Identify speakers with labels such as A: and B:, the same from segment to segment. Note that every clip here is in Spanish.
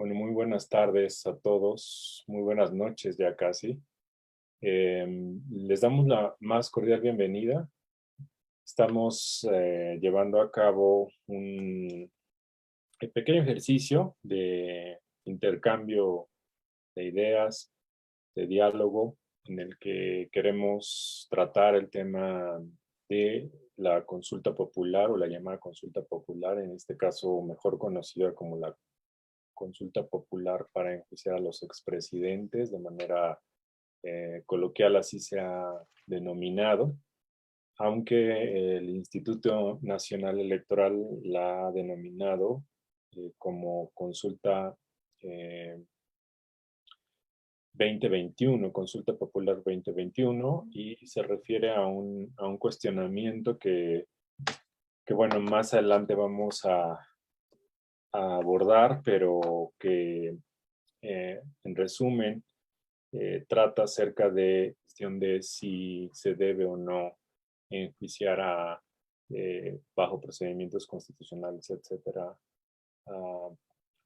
A: Bueno, muy buenas tardes a todos, muy buenas noches ya casi. Les damos la más cordial bienvenida. Estamos llevando a cabo un pequeño ejercicio de intercambio de ideas, de diálogo, en el que queremos tratar el tema de la consulta popular o la llamada consulta popular, en este caso mejor conocida como la consulta popular para enjuiciar a los expresidentes, de manera coloquial así se ha denominado, aunque el Instituto Nacional Electoral la ha denominado como consulta eh, 2021, consulta popular 2021, y se refiere a un cuestionamiento que, bueno, más adelante vamos a abordar, pero que en resumen trata acerca de cuestión de si se debe o no enjuiciar bajo procedimientos constitucionales, etcétera, a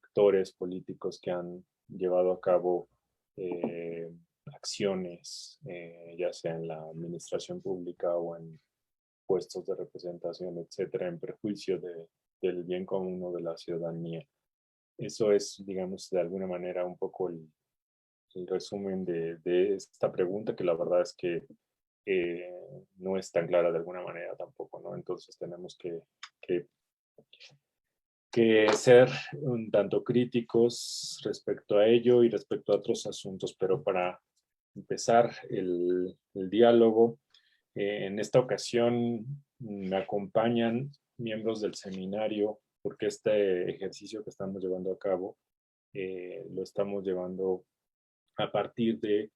A: actores políticos que han llevado a cabo eh, acciones, ya sea en la administración pública o en puestos de representación, etcétera, en perjuicio del bien común o de la ciudadanía. Eso es, digamos, de alguna manera un poco el resumen de esta pregunta, que la verdad es que no es tan clara de alguna manera tampoco, ¿no? Entonces tenemos que, que ser un tanto críticos respecto a ello y respecto a otros asuntos, pero para empezar el diálogo, en esta ocasión me acompañan miembros del seminario, porque este ejercicio que estamos llevando a cabo lo estamos llevando a partir de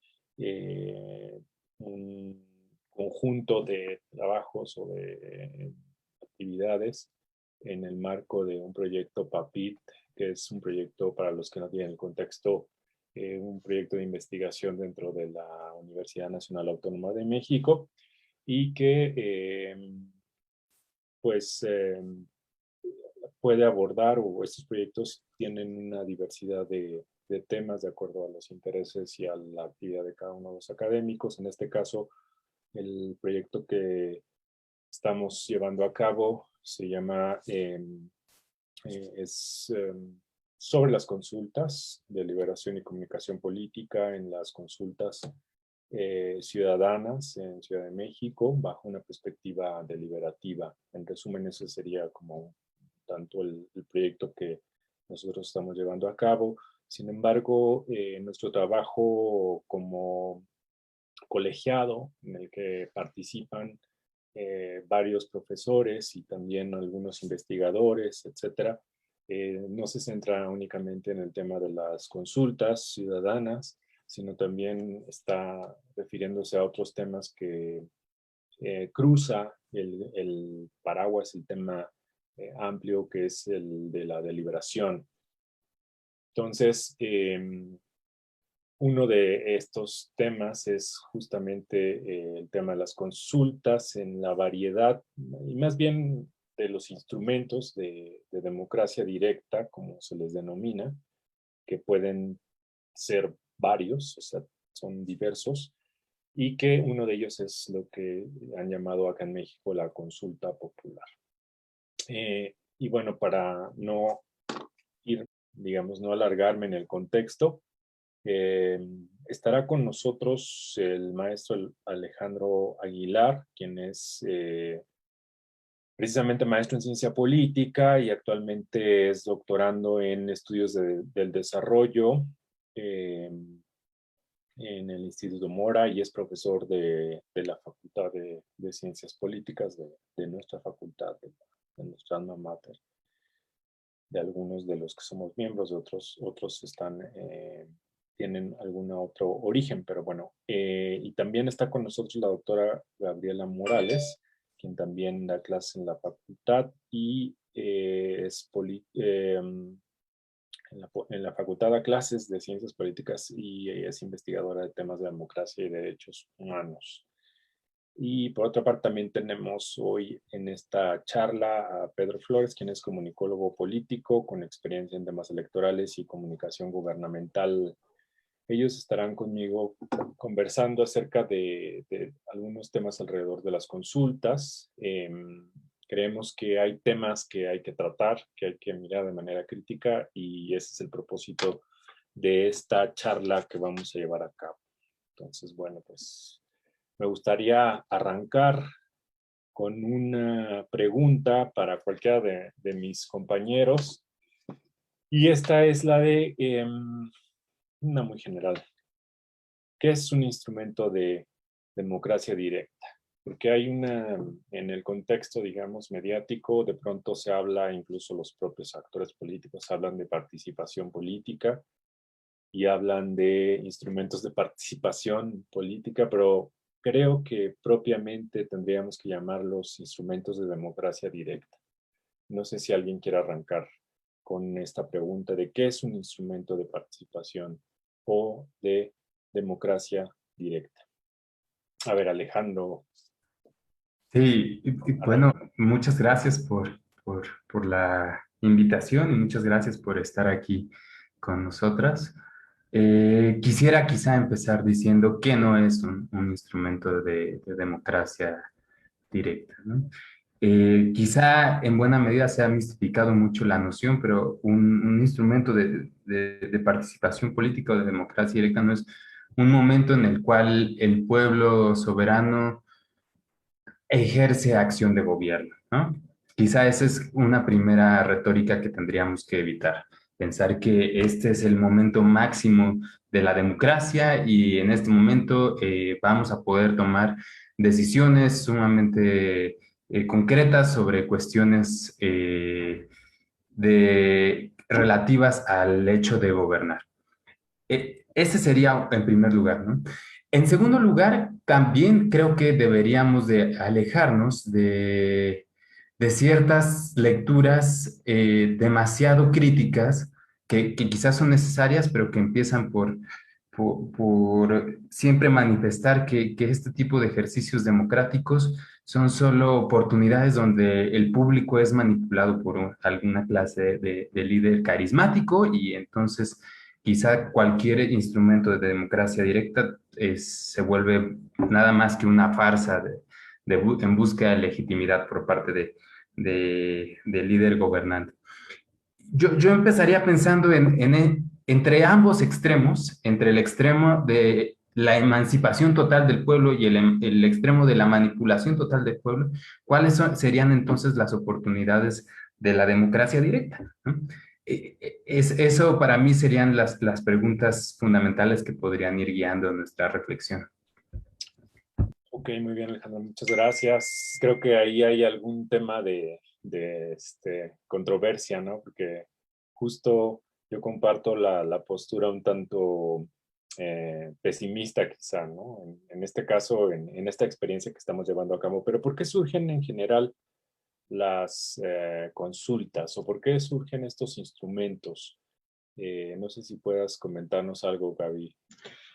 A: un conjunto de trabajos o de actividades en el marco de un proyecto PAPIT, que es un proyecto, para los que no tienen el contexto, un proyecto de investigación dentro de la Universidad Nacional Autónoma de México, y que pues puede abordar, o estos proyectos tienen una diversidad de temas de acuerdo a los intereses y a la actividad de cada uno de los académicos. En este caso, el proyecto que estamos llevando a cabo se llama, es sobre las consultas de liberación y comunicación política en las consultas ciudadanas en Ciudad de México bajo una perspectiva deliberativa. En resumen, ese sería como tanto el proyecto que nosotros estamos llevando a cabo. Sin embargo, nuestro trabajo como colegiado, en el que participan varios profesores y también algunos investigadores, etcétera, no se centra únicamente en el tema de las consultas ciudadanas, sino también está refiriéndose a otros temas que cruza el paraguas, el tema amplio que es el de la deliberación. Entonces, uno de estos temas es justamente el tema de las consultas en la variedad, y más bien de los instrumentos de democracia directa, como se les denomina, que pueden ser varios, o sea, son diversos, y que uno de ellos es lo que han llamado acá en México la consulta popular. Y bueno, para no ir, digamos, no alargarme en el contexto, estará con nosotros el maestro Alejandro Aguilar, quien es precisamente maestro en ciencia política y actualmente es doctorando en estudios del desarrollo eh, en el Instituto Mora, y es profesor de la Facultad de Ciencias Políticas de nuestra facultad, de nuestra alma mater. De algunos de los que somos miembros, de otros están, tienen algún otro origen, pero bueno. Y también está con nosotros la doctora Gabriela Morales, quien también da clases en la facultad y en la facultad da clases de ciencias políticas y es investigadora de temas de democracia y derechos humanos. Y por otra parte también tenemos hoy en esta charla a Pedro Flores, quien es comunicólogo político con experiencia en temas electorales y comunicación gubernamental. Ellos estarán conmigo conversando acerca de algunos temas alrededor de las consultas. Creemos que hay temas que hay que tratar, que hay que mirar de manera crítica, y ese es el propósito de esta charla que vamos a llevar a cabo. Entonces, bueno, pues me gustaría arrancar con una pregunta para cualquiera de mis compañeros, y esta es la de una muy general. ¿Qué es un instrumento de democracia directa? Porque hay en el contexto, digamos, mediático, de pronto se habla, incluso los propios actores políticos hablan de participación política y hablan de instrumentos de participación política, pero creo que propiamente tendríamos que llamarlos instrumentos de democracia directa. No sé si alguien quiere arrancar con esta pregunta de qué es un instrumento de participación o de democracia directa. A ver, Alejandro.
B: Sí, bueno, muchas gracias por la invitación y muchas gracias por estar aquí con nosotras. Quisiera quizá empezar diciendo que no es un instrumento de democracia directa, ¿no? Quizá en buena medida se ha mistificado mucho la noción, pero un instrumento de participación política o de democracia directa no es un momento en el cual el pueblo soberano ejerce acción de gobierno, ¿no? Quizá esa es una primera retórica que tendríamos que evitar, pensar que este es el momento máximo de la democracia y en este momento vamos a poder tomar decisiones sumamente concretas sobre cuestiones relativas al hecho de gobernar. Ese sería en primer lugar, ¿no? En segundo lugar, también creo que deberíamos de alejarnos de ciertas lecturas demasiado críticas que quizás son necesarias, pero que empiezan por siempre manifestar que este tipo de ejercicios democráticos son solo oportunidades donde el público es manipulado por alguna clase de líder carismático y entonces quizá cualquier instrumento de democracia directa se vuelve nada más que una farsa en busca de legitimidad por parte del líder gobernante. Yo empezaría pensando entre ambos extremos, entre el extremo de la emancipación total del pueblo y el extremo de la manipulación total del pueblo, serían entonces las oportunidades de la democracia directa, ¿no? Eso para mí serían las preguntas fundamentales que podrían ir guiando nuestra reflexión.
A: Ok, muy bien, Alejandro, muchas gracias. Creo que ahí hay algún tema de controversia, ¿no? Porque justo yo comparto la postura un tanto pesimista quizá, ¿no? En este caso, en esta experiencia que estamos llevando a cabo. Pero ¿por qué surgen en general las consultas o por qué surgen estos instrumentos? No sé si puedas comentarnos algo, Gaby.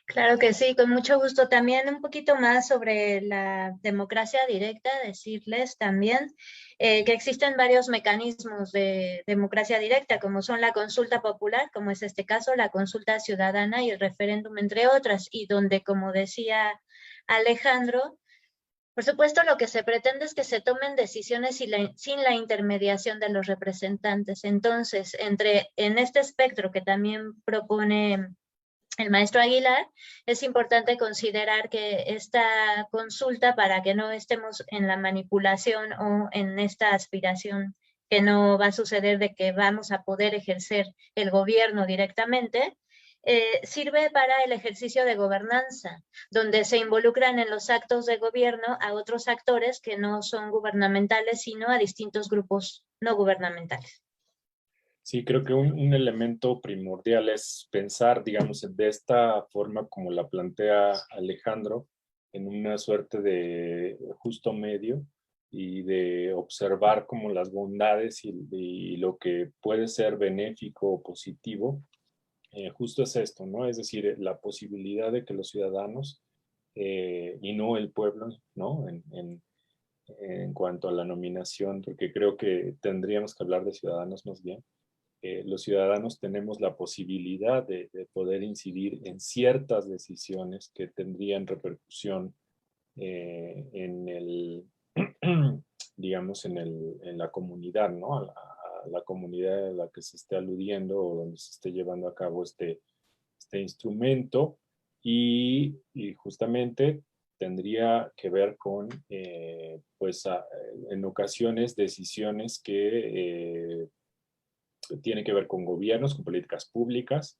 C: Claro que sí, con mucho gusto. También un poquito más sobre la democracia directa, decirles también que existen varios mecanismos de democracia directa, como son la consulta popular, como es este caso, la consulta ciudadana y el referéndum, entre otras, y donde, como decía Alejandro, por supuesto, lo que se pretende es que se tomen decisiones sin la intermediación de los representantes. Entonces, en este espectro que también propone el maestro Aguilar, es importante considerar que esta consulta, para que no estemos en la manipulación o en esta aspiración que no va a suceder de que vamos a poder ejercer el gobierno directamente, sirve para el ejercicio de gobernanza, donde se involucran en los actos de gobierno a otros actores que no son gubernamentales, sino a distintos grupos no gubernamentales.
A: Sí, creo que un elemento primordial es pensar, digamos, de esta forma como la plantea Alejandro, en una suerte de justo medio y de observar como las bondades y lo que puede ser benéfico o positivo. Justo es esto, ¿no? Es decir, la posibilidad de que los ciudadanos y no el pueblo, ¿no? En cuanto a la nominación, porque creo que tendríamos que hablar de ciudadanos más bien. Los ciudadanos tenemos la posibilidad de poder incidir en ciertas decisiones que tendrían repercusión en el, digamos, en la comunidad, ¿no? A la comunidad a la que se esté aludiendo o donde se esté llevando a cabo este instrumento y justamente tendría que ver con, pues, en ocasiones, decisiones que tienen que ver con gobiernos, con políticas públicas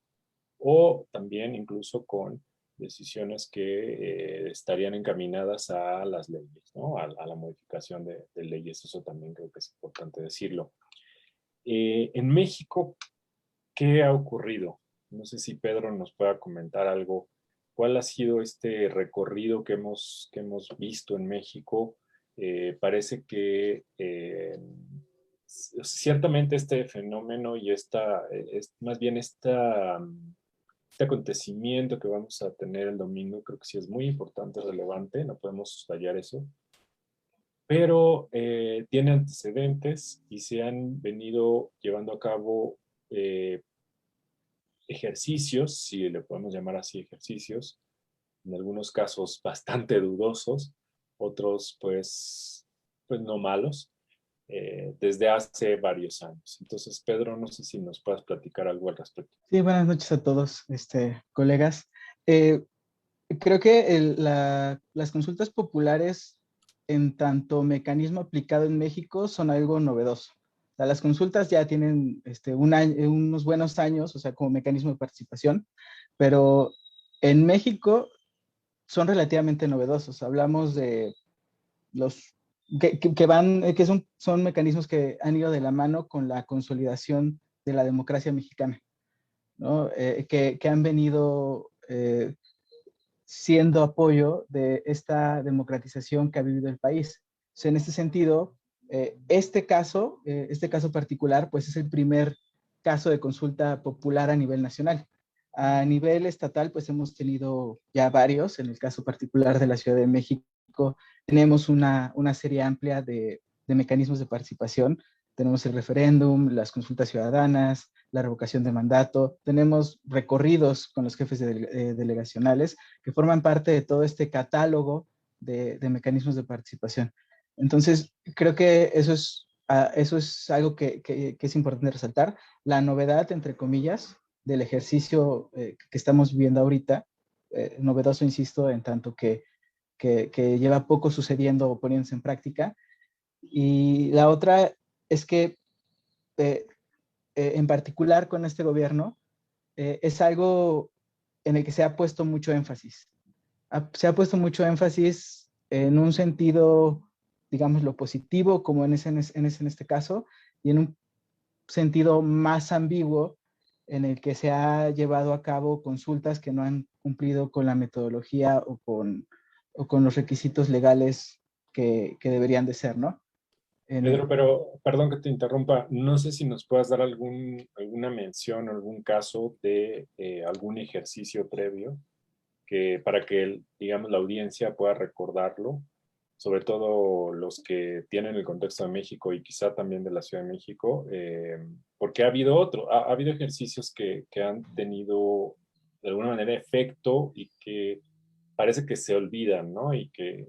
A: o también incluso con decisiones que estarían encaminadas a las leyes, ¿no? A la modificación de leyes. Eso también creo que es importante decirlo. En México, ¿qué ha ocurrido? No sé si Pedro nos pueda comentar algo. ¿Cuál ha sido este recorrido que hemos visto en México? Parece que ciertamente este fenómeno y más bien este acontecimiento que vamos a tener el domingo, creo que sí es muy importante, relevante, no podemos soslayar eso, pero tiene antecedentes y se han venido llevando a cabo ejercicios, si le podemos llamar así ejercicios, en algunos casos bastante dudosos, otros pues no malos, desde hace varios años. Entonces, Pedro, no sé si nos puedas platicar algo al respecto.
D: Sí, buenas noches a todos, colegas. Eh, Creo que las consultas populares en tanto mecanismo aplicado en México son algo novedoso. O sea, las consultas ya tienen unos buenos años, o sea, como mecanismo de participación, pero en México son relativamente novedosos. Hablamos de los son mecanismos que han ido de la mano con la consolidación de la democracia mexicana, ¿no? Que han venido siendo apoyo de esta democratización que ha vivido el país. O sea, en este sentido, este caso particular, pues es el primer caso de consulta popular a nivel nacional. A nivel estatal, pues hemos tenido ya varios. En el caso particular de la Ciudad de México, tenemos una serie amplia de mecanismos de participación. Tenemos el referéndum, las consultas ciudadanas, la revocación de mandato. Tenemos recorridos con los jefes delegacionales que forman parte de todo este catálogo de mecanismos de participación. Entonces, creo que eso es algo que es importante resaltar. La novedad, entre comillas, del ejercicio que estamos viviendo ahorita, novedoso, insisto, en tanto que lleva poco sucediendo o poniéndose en práctica. Y la otra es que, en particular con este gobierno, es algo en el que se ha puesto mucho énfasis. Se ha puesto mucho énfasis en un sentido, digamos, lo positivo, como en este caso, y en un sentido más ambiguo, en el que se ha llevado a cabo consultas que no han cumplido con la metodología o con los requisitos legales que deberían de ser, ¿no?
A: Pedro, pero perdón que te interrumpa, no sé si nos puedas dar alguna mención, algún caso de algún ejercicio previo que para que, digamos, la audiencia pueda recordarlo, sobre todo los que tienen el contexto de México y quizá también de la Ciudad de México, porque ha habido ejercicios que han tenido de alguna manera efecto y que parece que se olvidan, ¿no? Y que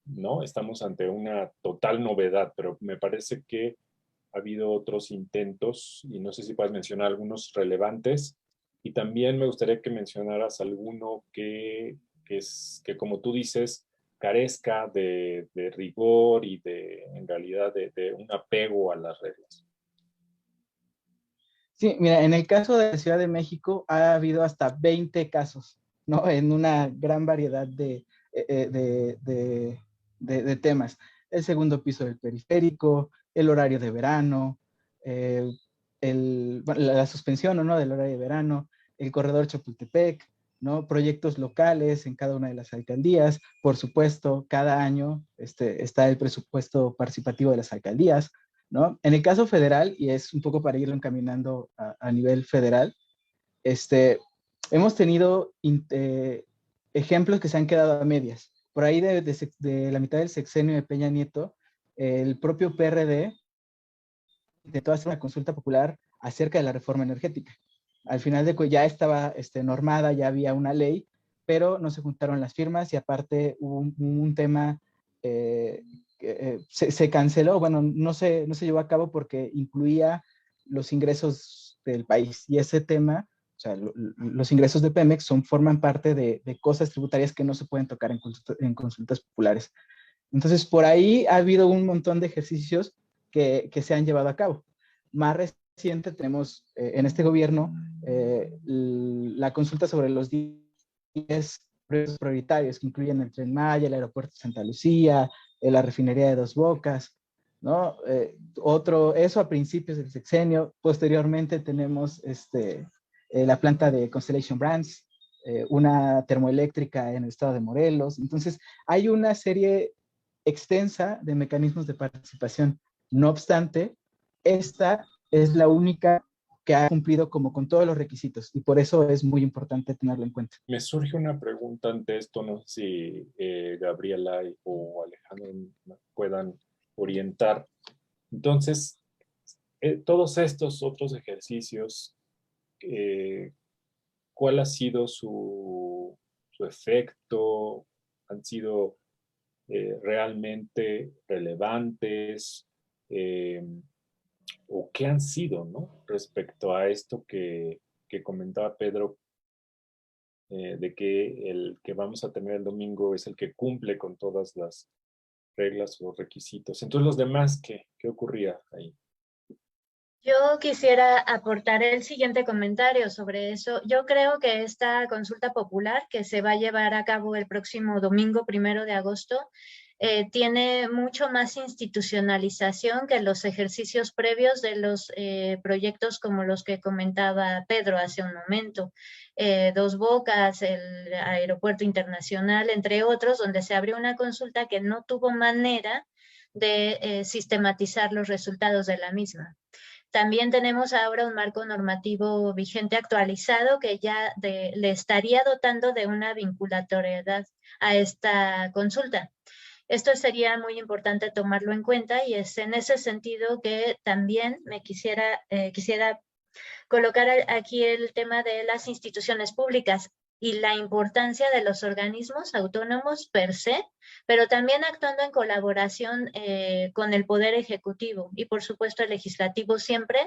A: ¿no? Estamos ante una total novedad, pero me parece que ha habido otros intentos y no sé si puedes mencionar algunos relevantes y también me gustaría que mencionaras alguno que como tú dices, carezca de rigor y en realidad, de un apego a las reglas.
D: Sí, mira, en el caso de la Ciudad de México ha habido hasta 20 casos, ¿no? En una gran variedad de temas. El segundo piso del periférico, el horario de verano, la suspensión, ¿no?, del horario de verano, el corredor Chapultepec, ¿no? Proyectos locales en cada una de las alcaldías. Por supuesto, cada año está el presupuesto participativo de las alcaldías, ¿no? En el caso federal, y es un poco para irlo encaminando a nivel federal, hemos tenido ejemplos que se han quedado a medias. Por ahí de la mitad del sexenio de Peña Nieto, el propio PRD intentó hacer una consulta popular acerca de la reforma energética. Al final ya estaba normada, ya había una ley, pero no se juntaron las firmas y aparte hubo un tema se canceló, bueno, no se llevó a cabo porque incluía los ingresos del país y ese tema, o sea, los ingresos de Pemex forman parte de cosas tributarias que no se pueden tocar en consultas populares. Entonces, por ahí ha habido un montón de ejercicios que se han llevado a cabo. Más reciente tenemos en este gobierno la consulta sobre los 10 proyectos prioritarios que incluyen el Tren Maya, el aeropuerto de Santa Lucía, la refinería de Dos Bocas, ¿no? Eso a principios del sexenio. Posteriormente tenemos la planta de Constellation Brands, una termoeléctrica en el estado de Morelos. Entonces, hay una serie extensa de mecanismos de participación. No obstante, esta es la única que ha cumplido como con todos los requisitos y por eso es muy importante tenerlo en cuenta.
A: Me surge una pregunta ante esto, no sé si Gabriela o Alejandro puedan orientar. Entonces, todos estos otros ejercicios, ¿cuál ha sido su efecto? ¿Han sido realmente relevantes? ¿O qué han sido, ¿no? Respecto a esto que comentaba Pedro, de que el que vamos a tener el domingo es el que cumple con todas las reglas o requisitos. Entonces, los demás, ¿qué ocurría ahí?
C: Yo quisiera aportar el siguiente comentario sobre eso. Yo creo que esta consulta popular que se va a llevar a cabo el próximo domingo 1 de agosto tiene mucho más institucionalización que los ejercicios previos de los proyectos como los que comentaba Pedro hace un momento. Dos Bocas, el aeropuerto internacional, entre otros, donde se abrió una consulta que no tuvo manera de sistematizar los resultados de la misma. También tenemos ahora un marco normativo vigente actualizado que ya le estaría dotando de una vinculatoriedad a esta consulta. Esto sería muy importante tomarlo en cuenta y es en ese sentido que también me quisiera colocar aquí el tema de las instituciones públicas y la importancia de los organismos autónomos per se, pero también actuando en colaboración con el Poder Ejecutivo y por supuesto el Legislativo siempre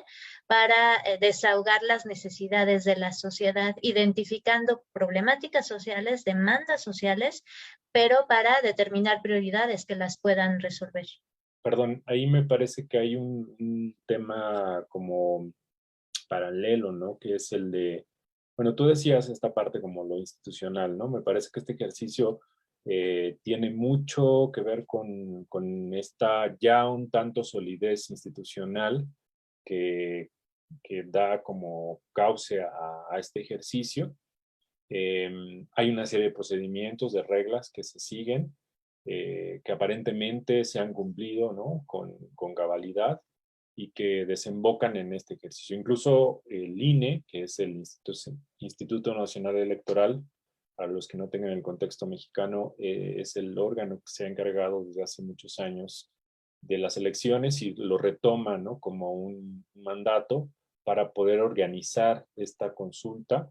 C: para desahogar las necesidades de la sociedad, identificando problemáticas sociales, demandas sociales, pero para determinar prioridades que las puedan resolver.
A: Perdón, ahí me parece que hay un tema como paralelo, ¿no? Que es el de, bueno, tú decías esta parte como lo institucional, ¿no? Me parece que este ejercicio tiene mucho que ver con esta ya un tanto solidez institucional que, que da como cauce a este ejercicio. Hay una serie de procedimientos, de reglas que se siguen, que aparentemente se han cumplido, ¿no? Con cabalidad y que desembocan en este ejercicio. Incluso el INE, que es el Instituto Nacional Electoral, para los que no tengan el contexto mexicano, es el órgano que se ha encargado desde hace muchos años de las elecciones y lo retoma, ¿no? Como un mandato para poder organizar esta consulta.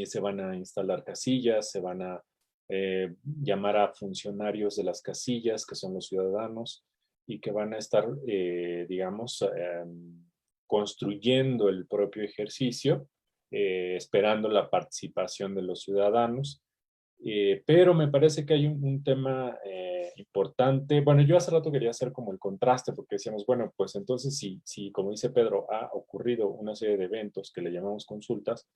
A: Se van a instalar casillas, se van a llamar a funcionarios de las casillas, que son los ciudadanos, y que van a estar, digamos, construyendo el propio ejercicio, esperando la participación de los ciudadanos. Pero me parece que hay un tema importante. Bueno, yo hace rato quería hacer como el contraste, porque decíamos, bueno, pues entonces si, como dice Pedro, ha ocurrido una serie de eventos que le llamamos consultas,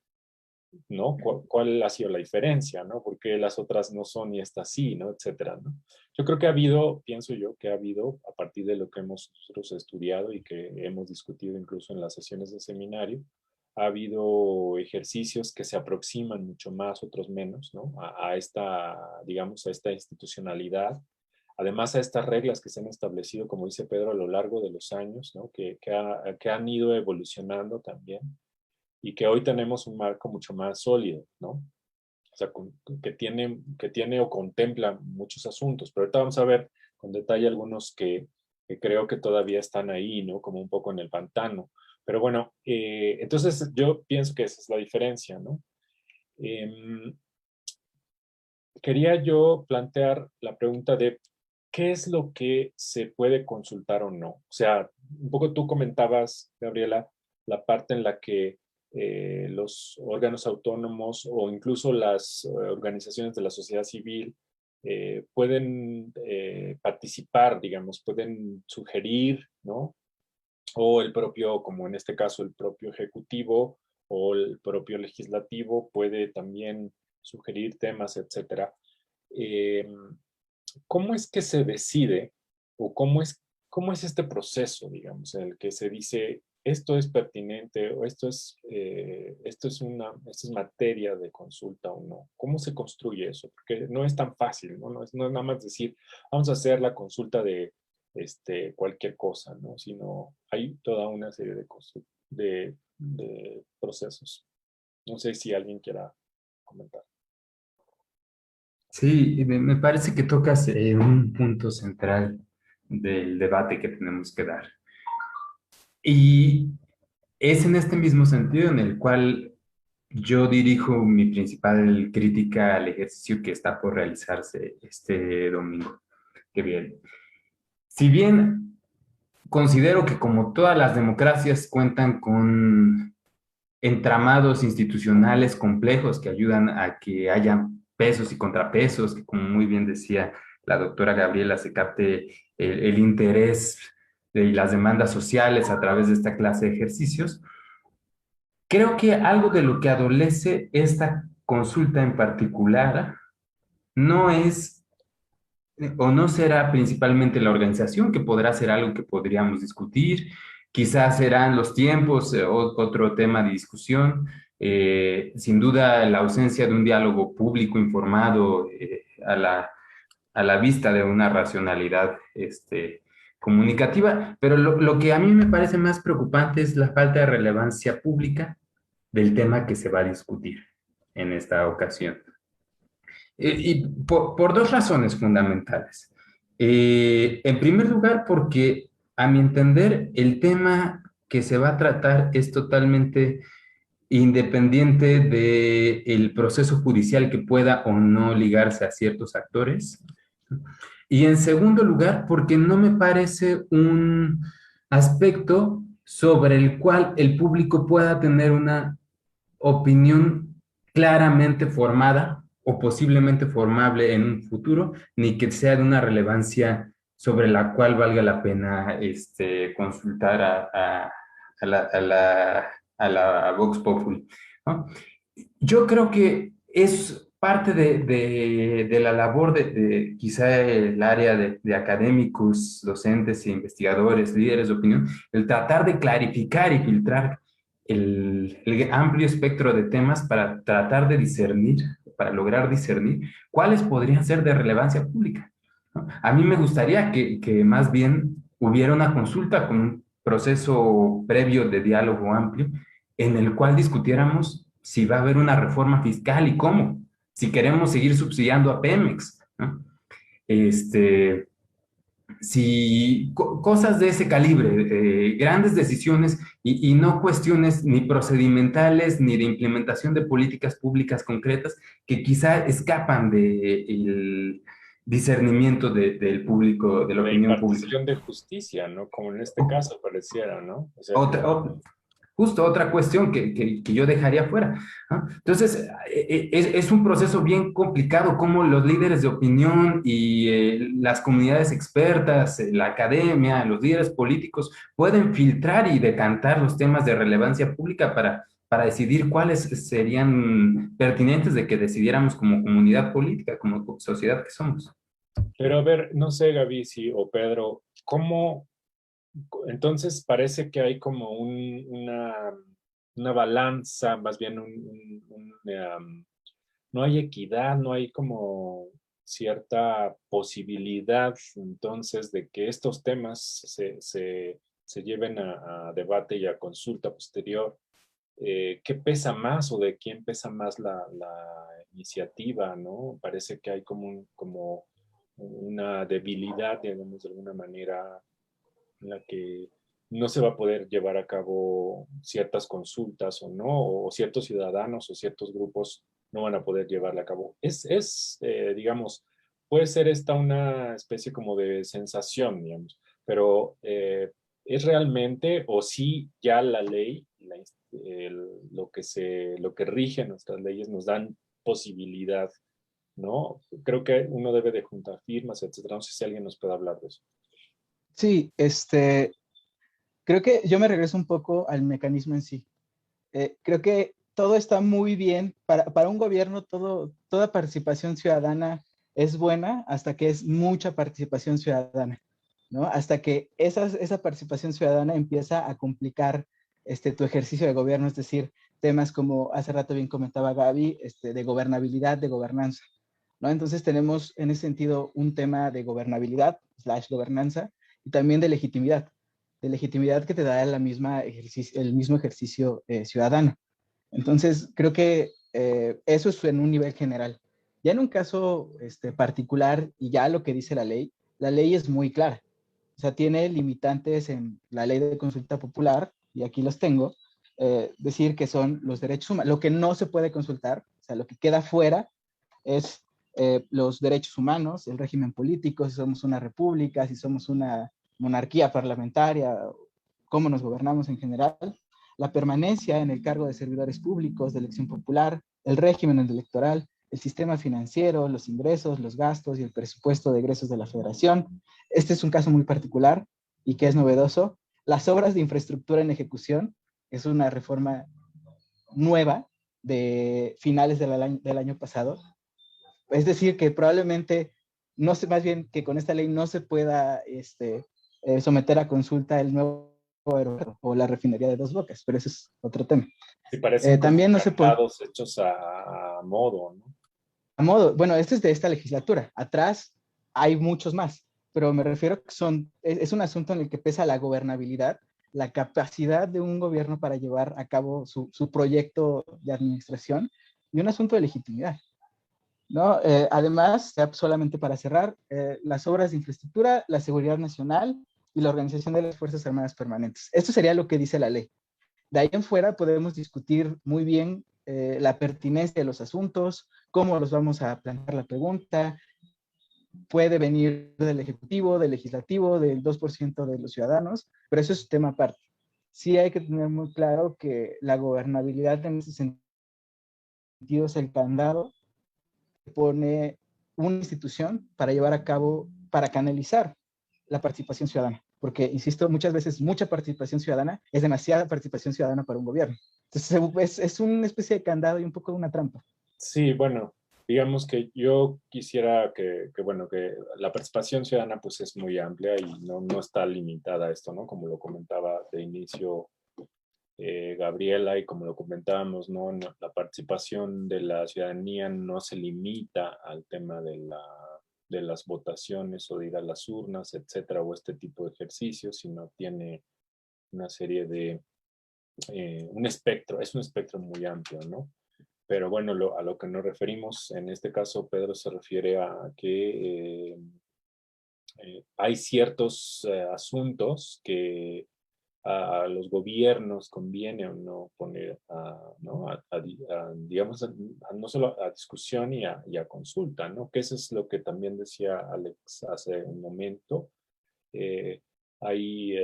A: ¿no? ¿Cuál ha sido la diferencia, ¿no? ¿Por qué las otras no son y esta sí, ¿no? Etcétera, ¿no? Yo creo que ha habido, pienso yo, que ha habido, a partir de lo que hemos nosotros estudiado y que hemos discutido incluso en las sesiones de seminario, ha habido ejercicios que se aproximan mucho más, otros menos, ¿no? A esta, digamos, a esta institucionalidad. Además, a estas reglas que se han establecido, como dice Pedro, a lo largo de los años, ¿no? Que han ido evolucionando también y que hoy tenemos un marco mucho más sólido, ¿no? o sea, que tiene o contempla muchos asuntos, pero ahorita vamos a ver con detalle algunos que creo que todavía están ahí, ¿no? Como un poco en el pantano. Pero bueno, entonces yo pienso que esa es la diferencia, ¿no? Em, Quería yo plantear la pregunta de qué es lo que se puede consultar o no. O sea, un poco tú comentabas, Gabriela, la parte en la que los órganos autónomos o incluso las organizaciones de la sociedad civil pueden participar, digamos, pueden sugerir, ¿no? O el propio, como en este caso, el propio ejecutivo o el propio legislativo puede también sugerir temas, etcétera. Eh, ¿Cómo es que se decide o cómo es este proceso, digamos, en el que se dice esto es pertinente o esto es materia de consulta o no? ¿Cómo se construye eso? Porque no es tan fácil, ¿no? No es nada más decir, vamos a hacer la consulta de cualquier cosa, ¿no? Sino hay toda una serie de procesos. No sé si alguien quiera comentar.
B: Sí, me parece que tocas un punto central del debate que tenemos que dar. Y es en este mismo sentido en el cual yo dirijo mi principal crítica al ejercicio que está por realizarse este domingo que viene. Si bien considero que como todas las democracias cuentan con entramados institucionales complejos que ayudan a que haya pesos y contrapesos, que como muy bien decía la doctora Gabriela, se capte el interés de las demandas sociales a través de esta clase de ejercicios. Creo que algo de lo que adolece esta consulta en particular no es o no será principalmente la organización, que podrá ser algo que podríamos discutir, quizás serán los tiempos, otro tema de discusión, sin duda la ausencia de un diálogo público informado a la vista de una racionalidad comunicativa, pero lo que a mí me parece más preocupante es la falta de relevancia pública del tema que se va a discutir en esta ocasión. Y por dos razones fundamentales. En primer lugar, porque a mi entender el tema que se va a tratar es totalmente independiente del proceso judicial que pueda o no ligarse a ciertos actores. Y en segundo lugar, porque no me parece un aspecto sobre el cual el público pueda tener una opinión claramente formada o posiblemente formable en un futuro, ni que sea de una relevancia sobre la cual valga la pena consultar a la Vox Populi, ¿no? Yo creo que es parte de la labor de quizá el área de académicos, docentes e investigadores, líderes de opinión, el tratar de clarificar y filtrar el amplio espectro de temas para tratar de discernir, para lograr discernir cuáles podrían ser de relevancia pública, ¿no? A mí me gustaría que más bien hubiera una consulta con un proceso previo de diálogo amplio en el cual discutiéramos si va a haber una reforma fiscal y cómo, si queremos seguir subsidiando a Pemex, ¿no? Este, si cosas de ese calibre, grandes decisiones y no cuestiones ni procedimentales ni de implementación de políticas públicas concretas que quizá escapan del discernimiento del público, de la
A: La
B: opinión pública.
A: impartición de justicia, ¿no? Como en este caso pareciera, ¿no? O sea,
B: Otra, justo otra cuestión que yo dejaría fuera, ¿no? Entonces, es un proceso bien complicado cómo los líderes de opinión y las comunidades expertas, la academia, los líderes políticos pueden filtrar y decantar los temas de relevancia pública para decidir cuáles serían pertinentes de que decidiéramos como comunidad política, como sociedad que somos.
A: pero a ver, no sé, Gaby, si, o Pedro, ¿cómo? Entonces parece que hay como una balanza, más bien no hay equidad, no hay como cierta posibilidad entonces de que estos temas se lleven a debate y a consulta posterior qué pesa más o de quién pesa más la iniciativa, ¿no? Parece que hay como una debilidad, digamos, de alguna manera, en la que no se va a poder llevar a cabo ciertas consultas o no, o ciertos ciudadanos o ciertos grupos no van a poder llevarla a cabo. Digamos, puede ser esta una especie como de sensación, digamos, pero es realmente, o sí, ya la ley, lo que rige nuestras leyes nos dan posibilidad, ¿no? Creo que uno debe de juntar firmas, etcétera. No sé si alguien nos puede hablar de eso.
D: Sí, creo que yo me regreso un poco al mecanismo en sí. Creo que todo está muy bien. Para un gobierno, toda participación ciudadana es buena hasta que es mucha participación ciudadana, ¿no? Hasta que esa participación ciudadana empieza a complicar tu ejercicio de gobierno, es decir, temas como hace rato bien comentaba Gaby, de gobernabilidad, de gobernanza, ¿no? Entonces tenemos en ese sentido un tema de gobernabilidad, / gobernanza, y también de legitimidad que te da el mismo ejercicio ciudadano. Entonces, creo que eso es en un nivel general. Ya en un caso particular, y ya lo que dice la ley es muy clara. O sea, tiene limitantes en la ley de consulta popular, y aquí los tengo, decir que son los derechos humanos. Lo que no se puede consultar, o sea, lo que queda fuera es los derechos humanos, el régimen político, si somos una república, si somos una monarquía parlamentaria, cómo nos gobernamos en general, la permanencia en el cargo de servidores públicos de elección popular, el régimen electoral, el sistema financiero, los ingresos, los gastos y el presupuesto de egresos de la federación. Este es un caso muy particular y que es novedoso. Las obras de infraestructura en ejecución es una reforma nueva de finales del año pasado. Es decir, que probablemente, no sé, más bien que con esta ley no se pueda someter a consulta el nuevo aeropuerto o la refinería de Dos Bocas, pero eso es otro tema.
A: Sí, parecen como
D: También no se puede,
A: tratados hechos a modo, ¿no?
D: a modo, bueno, este es de esta legislatura, atrás hay muchos más, pero me refiero que es un asunto en el que pesa la gobernabilidad, la capacidad de un gobierno para llevar a cabo su proyecto de administración y un asunto de legitimidad, ¿no? Además, ya solamente para cerrar, las obras de infraestructura, la seguridad nacional y la organización de las Fuerzas Armadas Permanentes. Esto sería lo que dice la ley. De ahí en fuera podemos discutir muy bien la pertinencia de los asuntos, cómo los vamos a plantear la pregunta, puede venir del Ejecutivo, del Legislativo, del 2% de los ciudadanos, pero eso es un tema aparte. Sí hay que tener muy claro que la gobernabilidad en ese sentido es el candado pone una institución para llevar a cabo, para canalizar la participación ciudadana. Porque, insisto, muchas veces mucha participación ciudadana es demasiada participación ciudadana para un gobierno. Entonces, es una especie de candado y un poco de una trampa.
A: Sí, bueno, digamos que yo quisiera bueno, que la participación ciudadana pues es muy amplia y no está limitada a esto, ¿no? Como lo comentaba de inicio Gabriela y como lo comentábamos, ¿no? La participación de la ciudadanía no se limita al tema de las votaciones o de ir a las urnas, etcétera, o este tipo de ejercicios, sino tiene una serie de, es un espectro muy amplio, ¿no? Pero bueno, a lo que nos referimos, en este caso Pedro se refiere a que hay ciertos asuntos que a los gobiernos conviene o no poner, ¿no? Digamos, no solo a discusión y a consulta, ¿no? Que eso es lo que también decía Alex hace un momento. Eh, hay,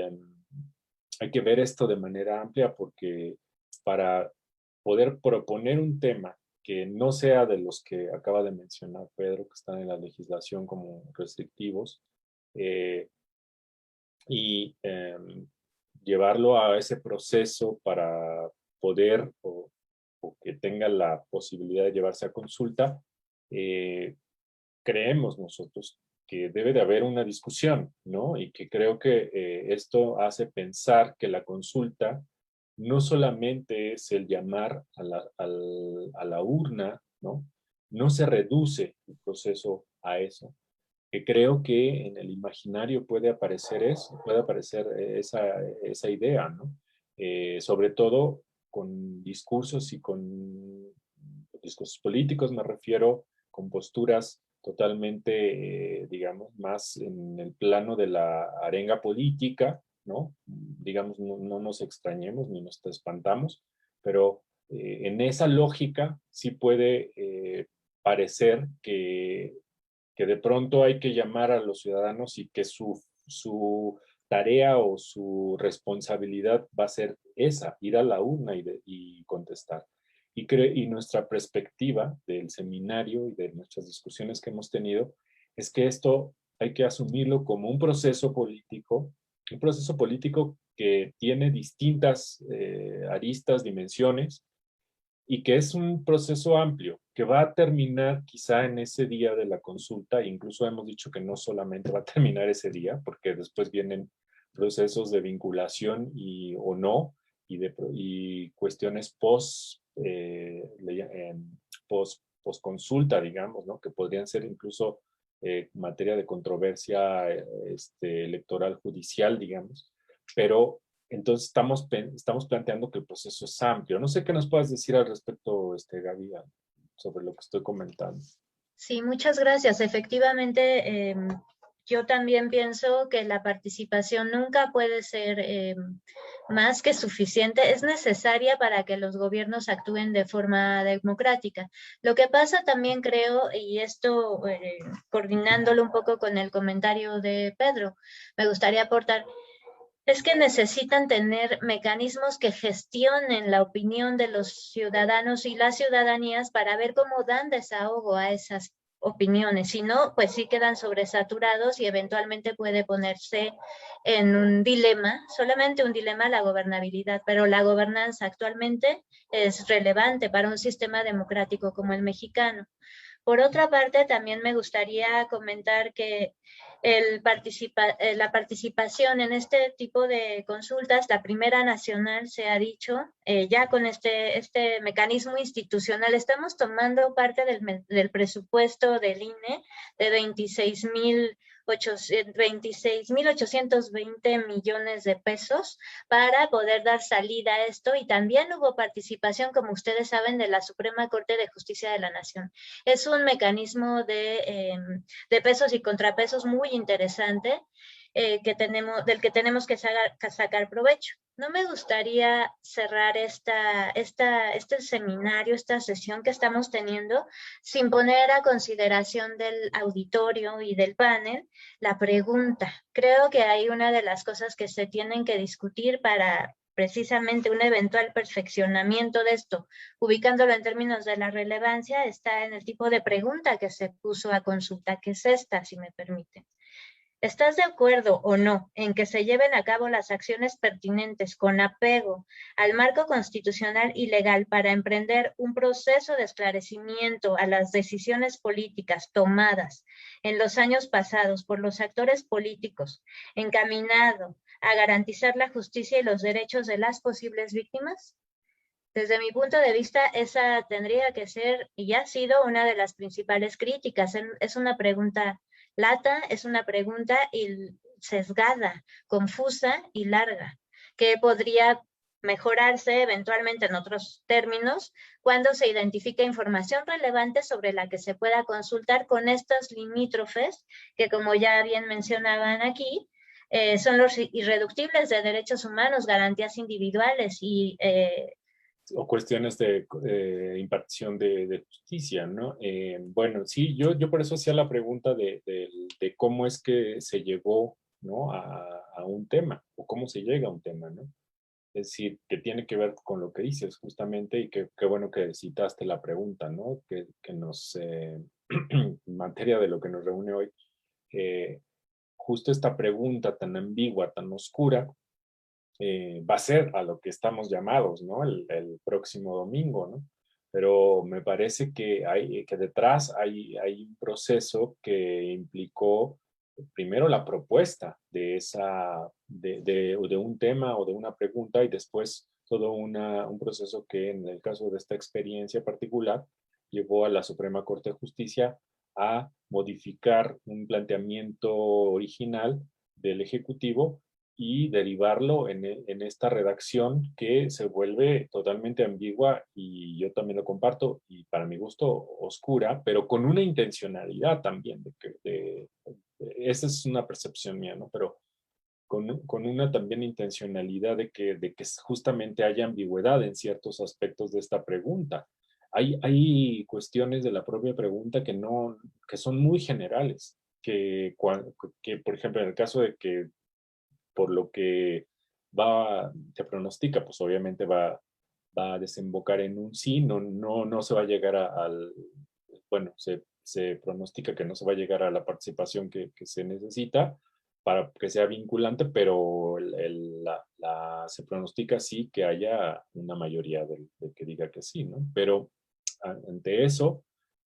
A: hay que ver esto de manera amplia porque para poder proponer un tema que no sea de los que acaba de mencionar Pedro, que están en la legislación como restrictivos, eh, y llevarlo a ese proceso para poder o que tenga la posibilidad de llevarse a consulta, creemos nosotros que debe de haber una discusión, ¿no? Y que creo que esto hace pensar que la consulta no solamente es el llamar a la urna, ¿no? No se reduce el proceso a eso, que creo que en el imaginario puede aparecer eso, puede aparecer esa idea, ¿no? Sobre todo con discursos y con discursos políticos, me refiero, con posturas totalmente, digamos, más en el plano de la arenga política, ¿no? Digamos, no nos extrañemos ni nos espantamos, pero en esa lógica sí puede parecer que de pronto hay que llamar a los ciudadanos y que su tarea o su responsabilidad va a ser esa, ir a la urna y contestar. Y nuestra perspectiva del seminario y de nuestras discusiones que hemos tenido es que esto hay que asumirlo como un proceso político que tiene distintas aristas, dimensiones, y que es un proceso amplio, que va a terminar quizá en ese día de la consulta. Incluso hemos dicho que no solamente va a terminar ese día, porque después vienen procesos de vinculación o no, y cuestiones post consulta, digamos, ¿no? Que podrían ser incluso materia de controversia electoral judicial, digamos, pero entonces estamos planteando que el proceso es amplio. No sé qué nos puedas decir al respecto, Gaby, sobre lo que estoy comentando.
C: Sí, muchas gracias. Efectivamente, yo también pienso que la participación nunca puede ser más que suficiente. Es necesaria para que los gobiernos actúen de forma democrática. Lo que pasa también creo, y esto coordinándolo un poco con el comentario de Pedro, me gustaría aportar, es que necesitan tener mecanismos que gestionen la opinión de los ciudadanos y las ciudadanías para ver cómo dan desahogo a esas opiniones. Si no, pues sí quedan sobresaturados y eventualmente puede ponerse en un dilema, solamente un dilema, la gobernabilidad, pero la gobernanza actualmente es relevante para un sistema democrático como el mexicano. Por otra parte, también me gustaría comentar que la participación en este tipo de consultas, la primera nacional, se ha dicho, ya con este mecanismo institucional, estamos tomando parte del presupuesto del INE de 26.820 millones de pesos para poder dar salida a esto, y también hubo participación, como ustedes saben, de la Suprema Corte de Justicia de la Nación. Es un mecanismo de pesos y contrapesos muy interesante del que tenemos que sacar provecho. No me gustaría cerrar este seminario, esta sesión que estamos teniendo, sin poner a consideración del auditorio y del panel la pregunta. Creo que hay una de las cosas que se tienen que discutir para precisamente un eventual perfeccionamiento de esto, ubicándolo en términos de la relevancia, está en el tipo de pregunta que se puso a consulta, que es esta, si me permite. ¿Estás de acuerdo o no en que se lleven a cabo las acciones pertinentes con apego al marco constitucional y legal para emprender un proceso de esclarecimiento a las decisiones políticas tomadas en los años pasados por los actores políticos, encaminado a garantizar la justicia y los derechos de las posibles víctimas? Desde mi punto de vista, esa tendría que ser y ha sido una de las principales críticas. Es una pregunta lata, es una pregunta sesgada, confusa y larga, que podría mejorarse eventualmente en otros términos cuando se identifique información relevante sobre la que se pueda consultar con estos limítrofes que, como ya bien mencionaban aquí, son los irreductibles de derechos humanos, garantías individuales y
A: o cuestiones de impartición de justicia, ¿no? Bueno, sí, yo por eso hacía la pregunta de cómo es que se llegó, ¿no? a un tema, o cómo se llega a un tema, ¿no? Es decir, que tiene que ver con lo que dices, justamente, y qué bueno que citaste la pregunta, ¿no? Que nos, en materia de lo que nos reúne hoy, justo esta pregunta tan ambigua, tan oscura, va a ser a lo que estamos llamados, ¿no? El próximo domingo, ¿no? Pero me parece que detrás hay un proceso que implicó primero la propuesta de un tema o de una pregunta, y después todo un proceso que en el caso de esta experiencia particular llevó a la Suprema Corte de Justicia a modificar un planteamiento original del Ejecutivo y derivarlo en esta redacción que se vuelve totalmente ambigua, y yo también lo comparto, y para mi gusto oscura, pero con una intencionalidad también, esa es una percepción mía, ¿no? Pero con una también intencionalidad de que justamente haya ambigüedad en ciertos aspectos de esta pregunta. Hay cuestiones de la propia pregunta que son muy generales, que, por ejemplo, en el caso de que por lo que se pronostica, pues obviamente va a desembocar en un sí, no se va a llegar bueno, se pronostica que no se va a llegar a la participación que se necesita para que sea vinculante, pero se pronostica sí que haya una mayoría de que diga que sí, ¿no? Pero ante eso,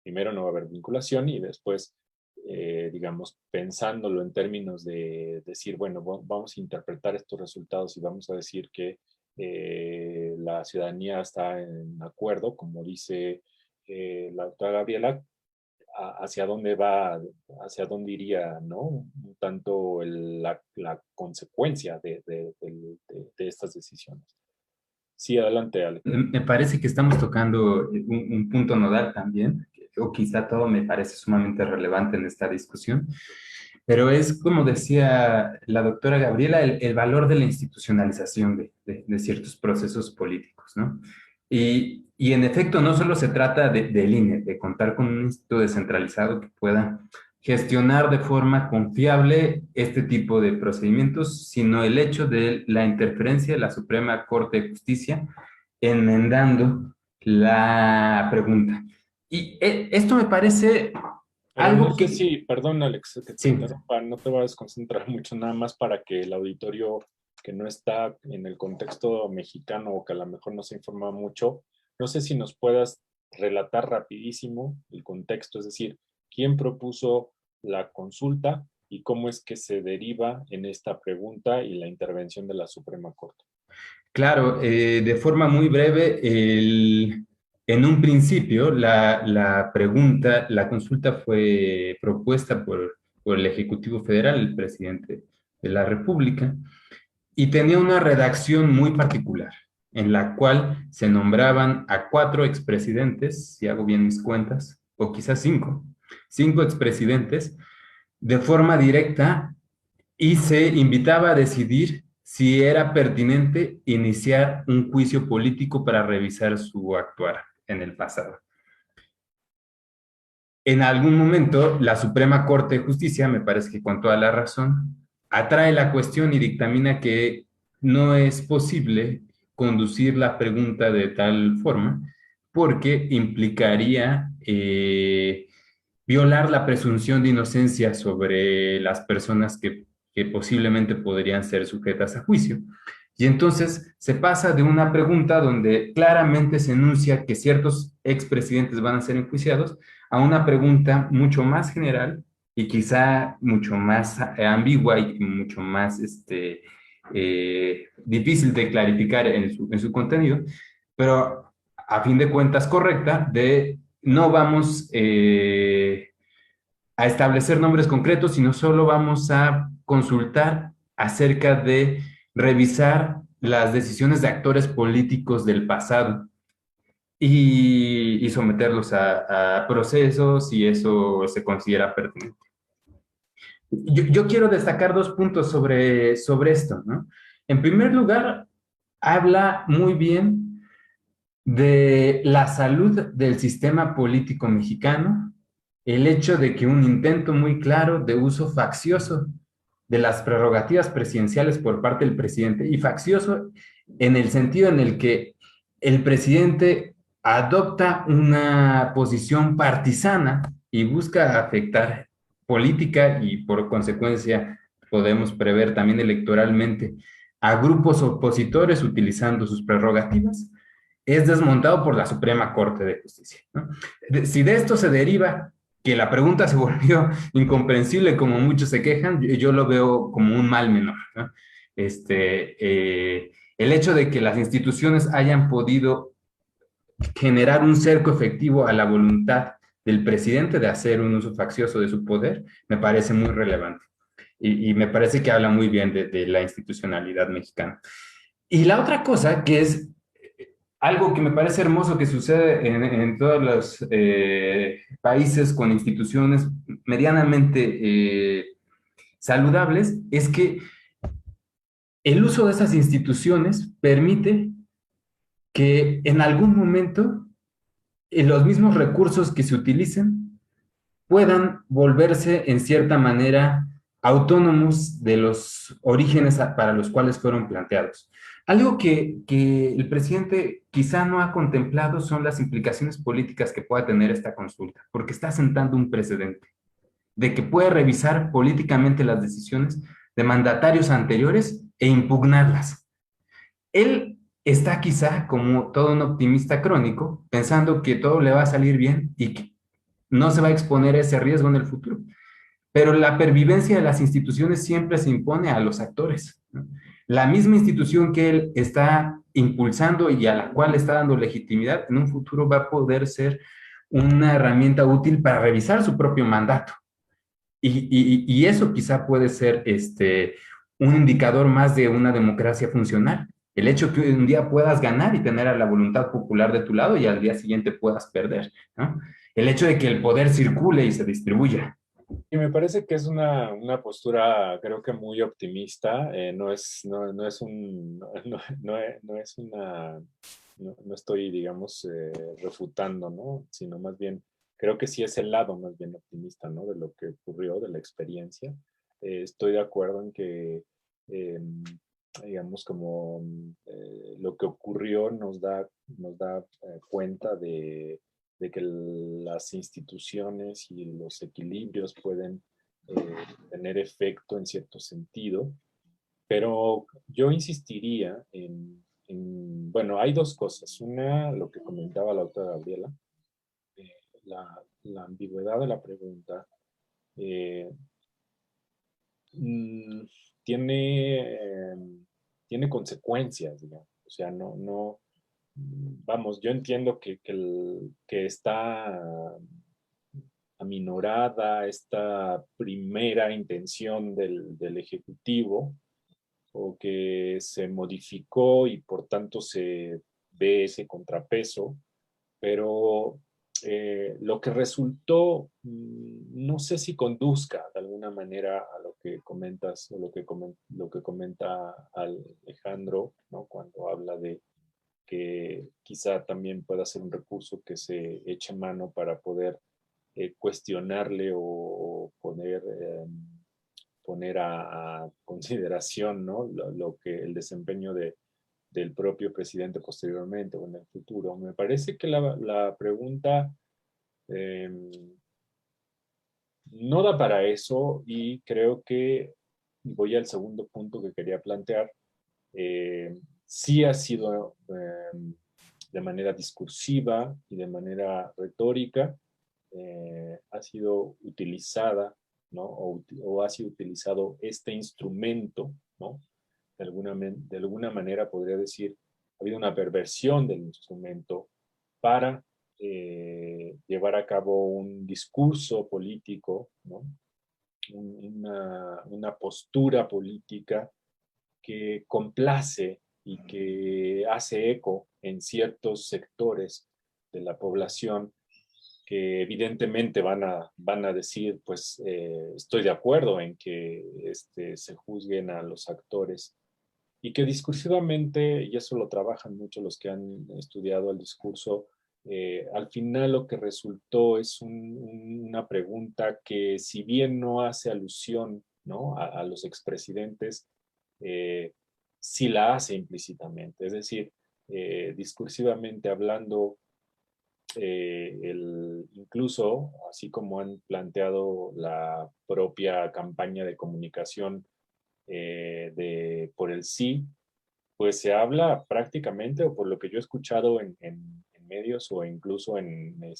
A: primero no va a haber vinculación, y después, digamos, pensándolo en términos de decir, bueno, vamos a interpretar estos resultados y vamos a decir que la ciudadanía está en acuerdo, como dice la doctora Gabriela, hacia dónde va, hacia dónde iría, ¿no? Tanto la consecuencia de estas decisiones. Sí, adelante, Alex.
B: Me parece que estamos tocando un punto nodal también, o quizá todo me parece sumamente relevante en esta discusión, pero es, como decía la doctora Gabriela, el valor de la institucionalización de ciertos procesos políticos, ¿no? Y en efecto, no solo se trata del INE, de contar con un instituto descentralizado que pueda gestionar de forma confiable este tipo de procedimientos, sino el hecho de la interferencia de la Suprema Corte de Justicia enmendando la pregunta. Y esto me parece
A: pero
B: algo
A: no sé
B: que...
A: si, perdón, Alex, que te
B: Sí.
A: interrumpa, no te vas a desconcentrar mucho, nada más para que el auditorio que no está en el contexto mexicano o que a lo mejor no se informa mucho, no sé si nos puedas relatar rapidísimo el contexto, es decir, quién propuso la consulta y cómo es que se deriva en esta pregunta y la intervención de la Suprema Corte.
B: Claro, de forma muy breve, en un principio la pregunta, la consulta fue propuesta por el Ejecutivo Federal, el presidente de la República, y tenía una redacción muy particular, en la cual se nombraban a 4 expresidentes, si hago bien mis cuentas, o quizás 5 expresidentes, de forma directa, y se invitaba a decidir si era pertinente iniciar un juicio político para revisar su actuar en el pasado. En algún momento, la Suprema Corte de Justicia, me parece que con toda la razón, atrae la cuestión y dictamina que no es posible conducir la pregunta de tal forma porque implicaría violar la presunción de inocencia sobre las personas que posiblemente podrían ser sujetas a juicio. Y entonces se pasa de una pregunta donde claramente se enuncia que ciertos expresidentes van a ser enjuiciados a una pregunta mucho más general y quizá mucho más ambigua y mucho más difícil de clarificar en su contenido, pero a fin de cuentas correcta, de no vamos a establecer nombres concretos, sino solo vamos a consultar acerca de revisar las decisiones de actores políticos del pasado y someterlos a procesos si eso se considera pertinente. Yo quiero destacar 2 puntos sobre esto, ¿no? En primer lugar, habla muy bien de la salud del sistema político mexicano, el hecho de que un intento muy claro de uso faccioso de las prerrogativas presidenciales por parte del presidente, y faccioso en el sentido en el que el presidente adopta una posición partisana y busca afectar política y por consecuencia podemos prever también electoralmente a grupos opositores utilizando sus prerrogativas, es desmontado por la Suprema Corte de Justicia, ¿no? Si de esto se deriva que la pregunta se volvió incomprensible, como muchos se quejan, yo lo veo como un mal menor, ¿no? El hecho de que las instituciones hayan podido generar un cerco efectivo a la voluntad del presidente de hacer un uso faccioso de su poder, me parece muy relevante. y me parece que habla muy bien de la institucionalidad mexicana. Y la otra cosa, que es algo que me parece hermoso que sucede en todos los países con instituciones medianamente saludables, es que el uso de esas instituciones permite que en algún momento los mismos recursos que se utilicen puedan volverse en cierta manera autónomos de los orígenes para los cuales fueron planteados. Algo que el presidente quizá no ha contemplado son las implicaciones políticas que pueda tener esta consulta, porque está sentando un precedente de que puede revisar políticamente las decisiones de mandatarios anteriores e impugnarlas. Él está quizá como todo un optimista crónico, pensando que todo le va a salir bien y que no se va a exponer a ese riesgo en el futuro. Pero la pervivencia de las instituciones siempre se impone a los actores, ¿no? La misma institución que él está impulsando y a la cual está dando legitimidad, en un futuro va a poder ser una herramienta útil para revisar su propio mandato. Y eso quizá puede ser un indicador más de una democracia funcional. El hecho que un día puedas ganar y tener a la voluntad popular de tu lado y al día siguiente puedas perder, ¿no? El hecho de que el poder circule y se distribuya.
A: Y me parece que es una postura, creo que muy optimista. No es un, no es una, no estoy, digamos, refutando, ¿no? Sino más bien, creo que sí es el lado más bien optimista, ¿no? De lo que ocurrió, de la experiencia. Estoy de acuerdo en que, eh, digamos, como lo que ocurrió nos da cuenta de que las instituciones y los equilibrios pueden tener efecto en cierto sentido, pero yo insistiría bueno, hay dos cosas. Una, lo que comentaba la autora Gabriela, eh, la ambigüedad de la pregunta eh, mm, tiene, tiene consecuencias, digamos. O sea, vamos, yo entiendo que está aminorada esta primera intención del Ejecutivo o que se modificó y por tanto se ve ese contrapeso, pero lo que resultó, no sé si conduzca de alguna manera a lo que comentas o lo que comenta Alejandro, ¿no? Cuando habla de que quizá también pueda ser un recurso que se eche mano para poder cuestionarle o poner a consideración, ¿no? Lo que el desempeño del propio presidente posteriormente o en el futuro. Me parece que la pregunta eh, no da para eso y creo que voy al segundo punto que quería plantear. Sí ha sido de manera discursiva y de manera retórica, ha sido utilizada, ¿no? O ha sido utilizado este instrumento, ¿no? De alguna manera podría decir, ha habido una perversión del instrumento para llevar a cabo un discurso político, ¿no? Una postura política que complace y que hace eco en ciertos sectores de la población que evidentemente van a decir, pues estoy de acuerdo en que se juzguen a los actores y que discursivamente, y eso lo trabajan mucho los que han estudiado el discurso, al final lo que resultó es una pregunta que si bien no hace alusión, ¿no? A los expresidentes, eh, sí la hace implícitamente, es decir, discursivamente hablando, incluso, así como han planteado la propia campaña de comunicación por el sí, pues se habla prácticamente, o por lo que yo he escuchado en medios o incluso en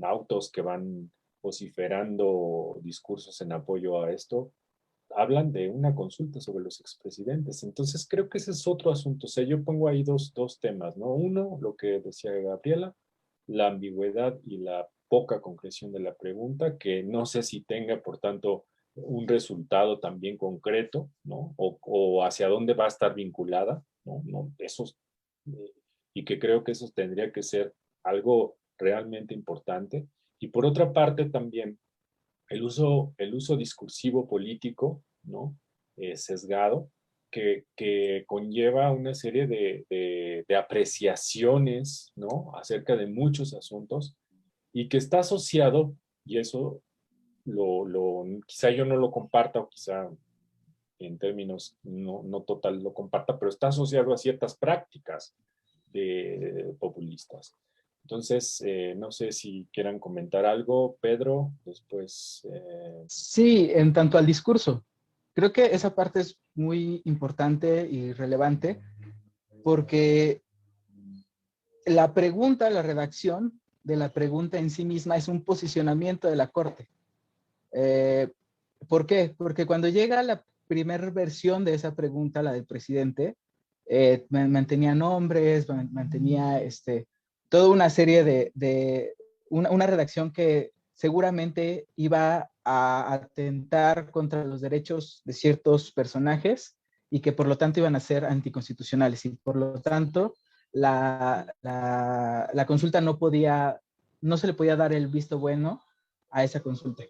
A: autos que van vociferando discursos en apoyo a esto, hablan de una consulta sobre los expresidentes. Entonces creo que ese es otro asunto. O sea, yo pongo ahí dos temas, ¿no? Uno, lo que decía Gabriela, la ambigüedad y la poca concreción de la pregunta, que no sé si tenga, por tanto, un resultado también concreto, ¿no? O hacia dónde va a estar vinculada, ¿no? Eso, y que creo que eso tendría que ser algo realmente importante. Y por otra parte también el uso discursivo político, ¿no? Sesgado, que conlleva una serie de apreciaciones, ¿no? Acerca de muchos asuntos y que está asociado, y eso quizá yo no lo comparta o quizá en términos no total lo comparta, pero está asociado a ciertas prácticas populistas. Entonces, no sé si quieran comentar algo, Pedro, después...
D: Sí, en tanto al discurso, creo que esa parte es muy importante y relevante porque la pregunta, la redacción de la pregunta en sí misma es un posicionamiento de la Corte. ¿Por qué? Porque cuando llega la primera versión de esa pregunta, la del presidente, mantenía nombres, mantenía toda una serie de una redacción que seguramente iba a atentar contra los derechos de ciertos personajes y que por lo tanto iban a ser anticonstitucionales y por lo tanto la consulta no se le podía dar el visto bueno a esa consulta.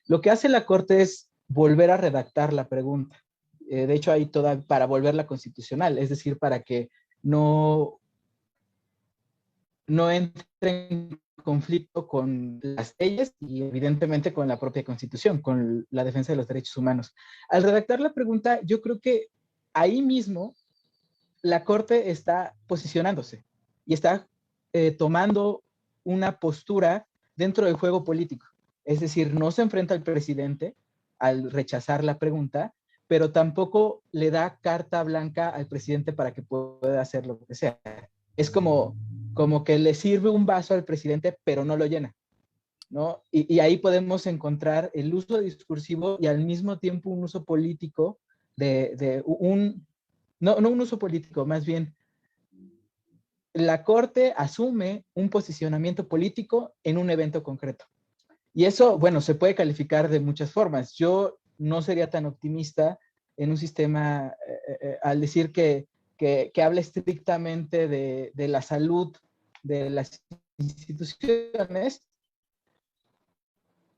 D: Lo que hace la Corte es volver a redactar la pregunta. De hecho, hay toda para volverla constitucional, es decir, para que no entre en conflicto con las leyes y evidentemente con la propia Constitución, con la defensa de los derechos humanos. Al redactar la pregunta, yo creo que ahí mismo la Corte está posicionándose y está tomando una postura dentro del juego político. Es decir, no se enfrenta al presidente al rechazar la pregunta, pero tampoco le da carta blanca al presidente para que pueda hacer lo que sea. Es como que le sirve un vaso al presidente, pero no lo llena, ¿no? Y ahí podemos encontrar el uso discursivo y al mismo tiempo un uso político no un uso político, más bien la Corte asume un posicionamiento político en un evento concreto. Y eso, bueno, se puede calificar de muchas formas. Yo no sería tan optimista en un sistema al decir que habla estrictamente de la salud de las instituciones,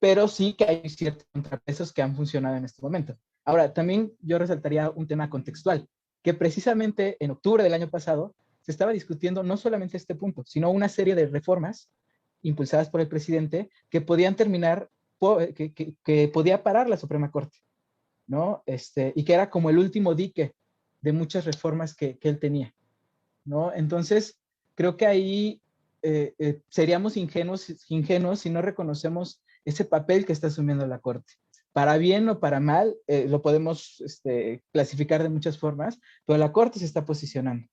D: pero sí que hay ciertos contrapesos que han funcionado en este momento. Ahora, también yo resaltaría un tema contextual, que precisamente en octubre del año pasado se estaba discutiendo no solamente este punto, sino una serie de reformas impulsadas por el presidente que podían terminar, que podía parar la Suprema Corte, ¿no? Y que era como el último dique de muchas reformas que él tenía, ¿no? Entonces, creo que ahí seríamos ingenuos si no reconocemos ese papel que está asumiendo la Corte. Para bien o para mal, lo podemos clasificar de muchas formas, pero la Corte se está posicionando,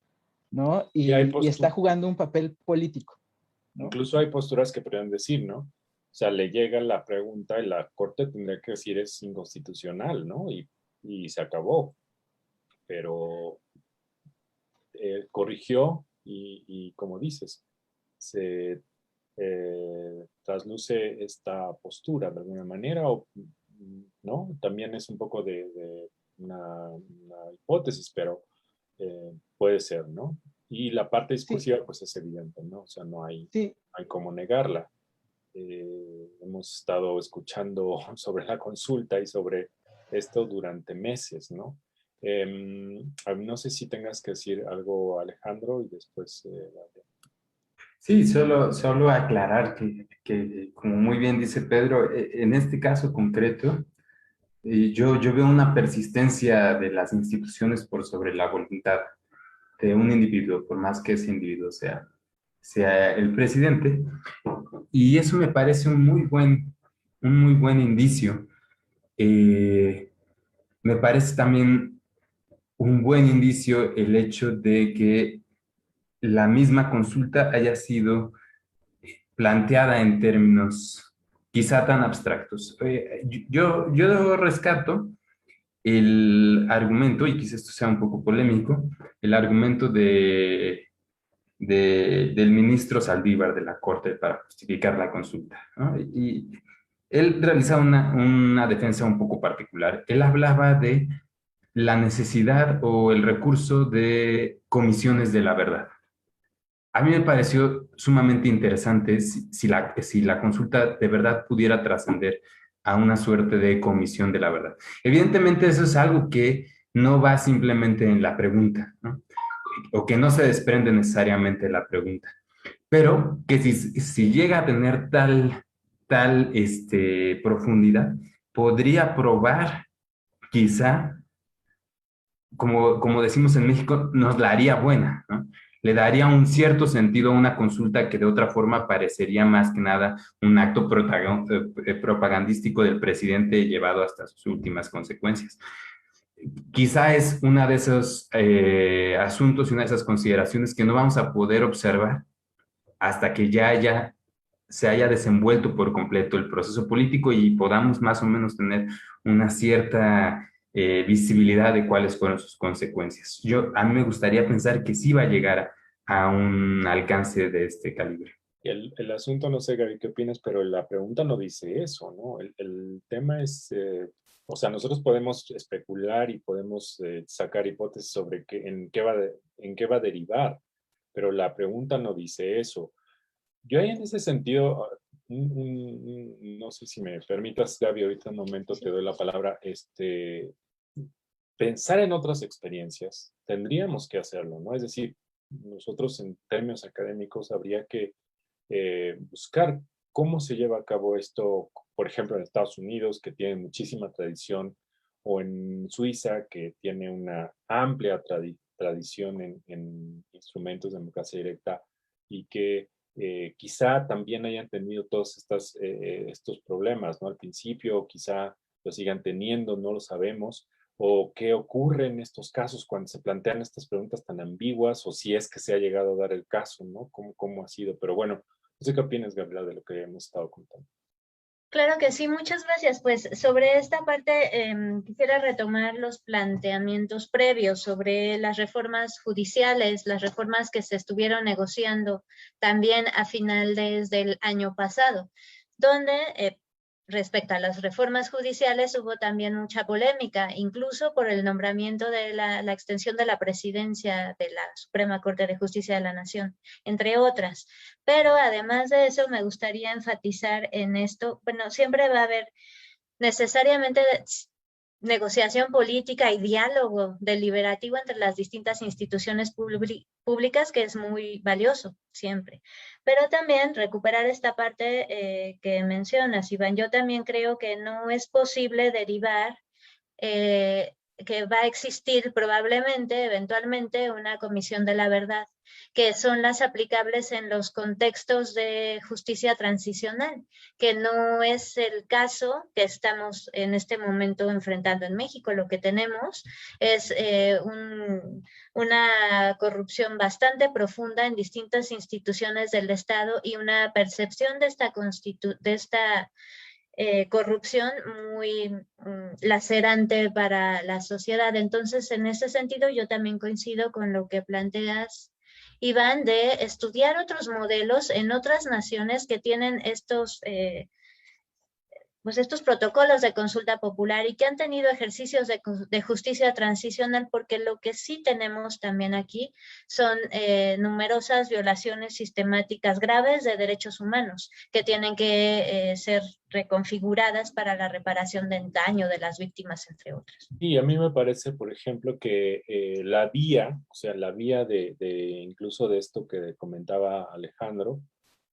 D: ¿no? Y está jugando un papel político, ¿no?
A: Incluso hay posturas que podrían decir, ¿no? O sea, le llega la pregunta y la Corte tendría que decir es inconstitucional, ¿no? Y se acabó. Pero corrigió y como dices, se trasluce esta postura de alguna manera, ¿no? También es un poco de una hipótesis, pero puede ser, ¿no? Y la parte discursiva, sí, pues es evidente, ¿no? O sea, no hay,
D: sí,
A: hay cómo negarla. Hemos estado escuchando sobre la consulta y sobre esto durante meses, ¿no? No sé si tengas que decir algo, Alejandro, y después...
B: Sí, solo aclarar que, como muy bien dice Pedro, en este caso concreto, yo veo una persistencia de las instituciones por sobre la voluntad de un individuo, por más que ese individuo sea el presidente, y eso me parece un muy buen indicio. Me parece también un buen indicio el hecho de que la misma consulta haya sido planteada en términos quizá tan abstractos. Yo rescato el argumento, y quizá esto sea un poco polémico, el argumento del ministro Saldívar de la Corte para justificar la consulta, ¿no? Él realizaba una defensa un poco particular. Él hablaba de la necesidad o el recurso de comisiones de la verdad. A mí me pareció sumamente interesante si la consulta de verdad pudiera trascender a una suerte de comisión de la verdad. Evidentemente eso es algo que no va simplemente en la pregunta, ¿no? O que no se desprende necesariamente de la pregunta, pero que si llega a tener tal profundidad, podría probar quizá como decimos en México, nos la haría buena, ¿no? Le daría un cierto sentido a una consulta que de otra forma parecería más que nada un acto propagandístico del presidente llevado hasta sus últimas consecuencias. Quizá es una de esos asuntos y una de esas consideraciones que no vamos a poder observar hasta que se haya desenvuelto por completo el proceso político y podamos más o menos tener una cierta visibilidad de cuáles fueron sus consecuencias. A mí me gustaría pensar que sí va a llegar a un alcance de este calibre.
A: El asunto, no sé, Gaby, qué opinas, pero la pregunta no dice eso, ¿no? El tema es, o sea, nosotros podemos especular y podemos sacar hipótesis sobre en qué va a derivar, pero la pregunta no dice eso. Yo ahí en ese sentido, no sé si me permitas, Gaby, ahorita un momento te doy la palabra, pensar en otras experiencias, tendríamos que hacerlo, ¿no? Es decir, nosotros en términos académicos habría que buscar cómo se lleva a cabo esto, por ejemplo, en Estados Unidos, que tiene muchísima tradición, o en Suiza, que tiene una amplia tradición en instrumentos de democracia directa y que quizá también hayan tenido todos estos problemas, ¿no? Al principio quizá lo sigan teniendo, no lo sabemos, o qué ocurre en estos casos cuando se plantean estas preguntas tan ambiguas, o si es que se ha llegado a dar el caso, ¿no? ¿Cómo ha sido? Pero bueno, no sé qué opinas, Gabriela, de lo que hemos estado contando.
C: Claro que sí, muchas gracias. Pues sobre esta parte quisiera retomar los planteamientos previos sobre las reformas judiciales, las reformas que se estuvieron negociando también a finales del año pasado, donde respecto a las reformas judiciales hubo también mucha polémica, incluso por el nombramiento de la extensión de la presidencia de la Suprema Corte de Justicia de la Nación, entre otras. Pero además de eso, me gustaría enfatizar en esto, bueno, siempre va a haber necesariamente negociación política y diálogo deliberativo entre las distintas instituciones públicas, que es muy valioso siempre. Pero también recuperar esta parte que mencionas, Iván, yo también creo que no es posible derivar que va a existir probablemente, eventualmente, una comisión de la verdad, que son las aplicables en los contextos de justicia transicional, que no es el caso que estamos en este momento enfrentando en México. Lo que tenemos es una corrupción bastante profunda en distintas instituciones del Estado y una percepción de esta corrupción muy lacerante para la sociedad. Entonces, en ese sentido, yo también coincido con lo que planteas, Iván, de estudiar otros modelos en otras naciones que tienen pues estos protocolos de consulta popular y que han tenido ejercicios de justicia transicional, porque lo que sí tenemos también aquí son numerosas violaciones sistemáticas graves de derechos humanos que tienen que ser reconfiguradas para la reparación del daño de las víctimas, entre otras.
A: Y a mí me parece, por ejemplo, que la vía, o sea, la vía incluso de esto que comentaba Alejandro,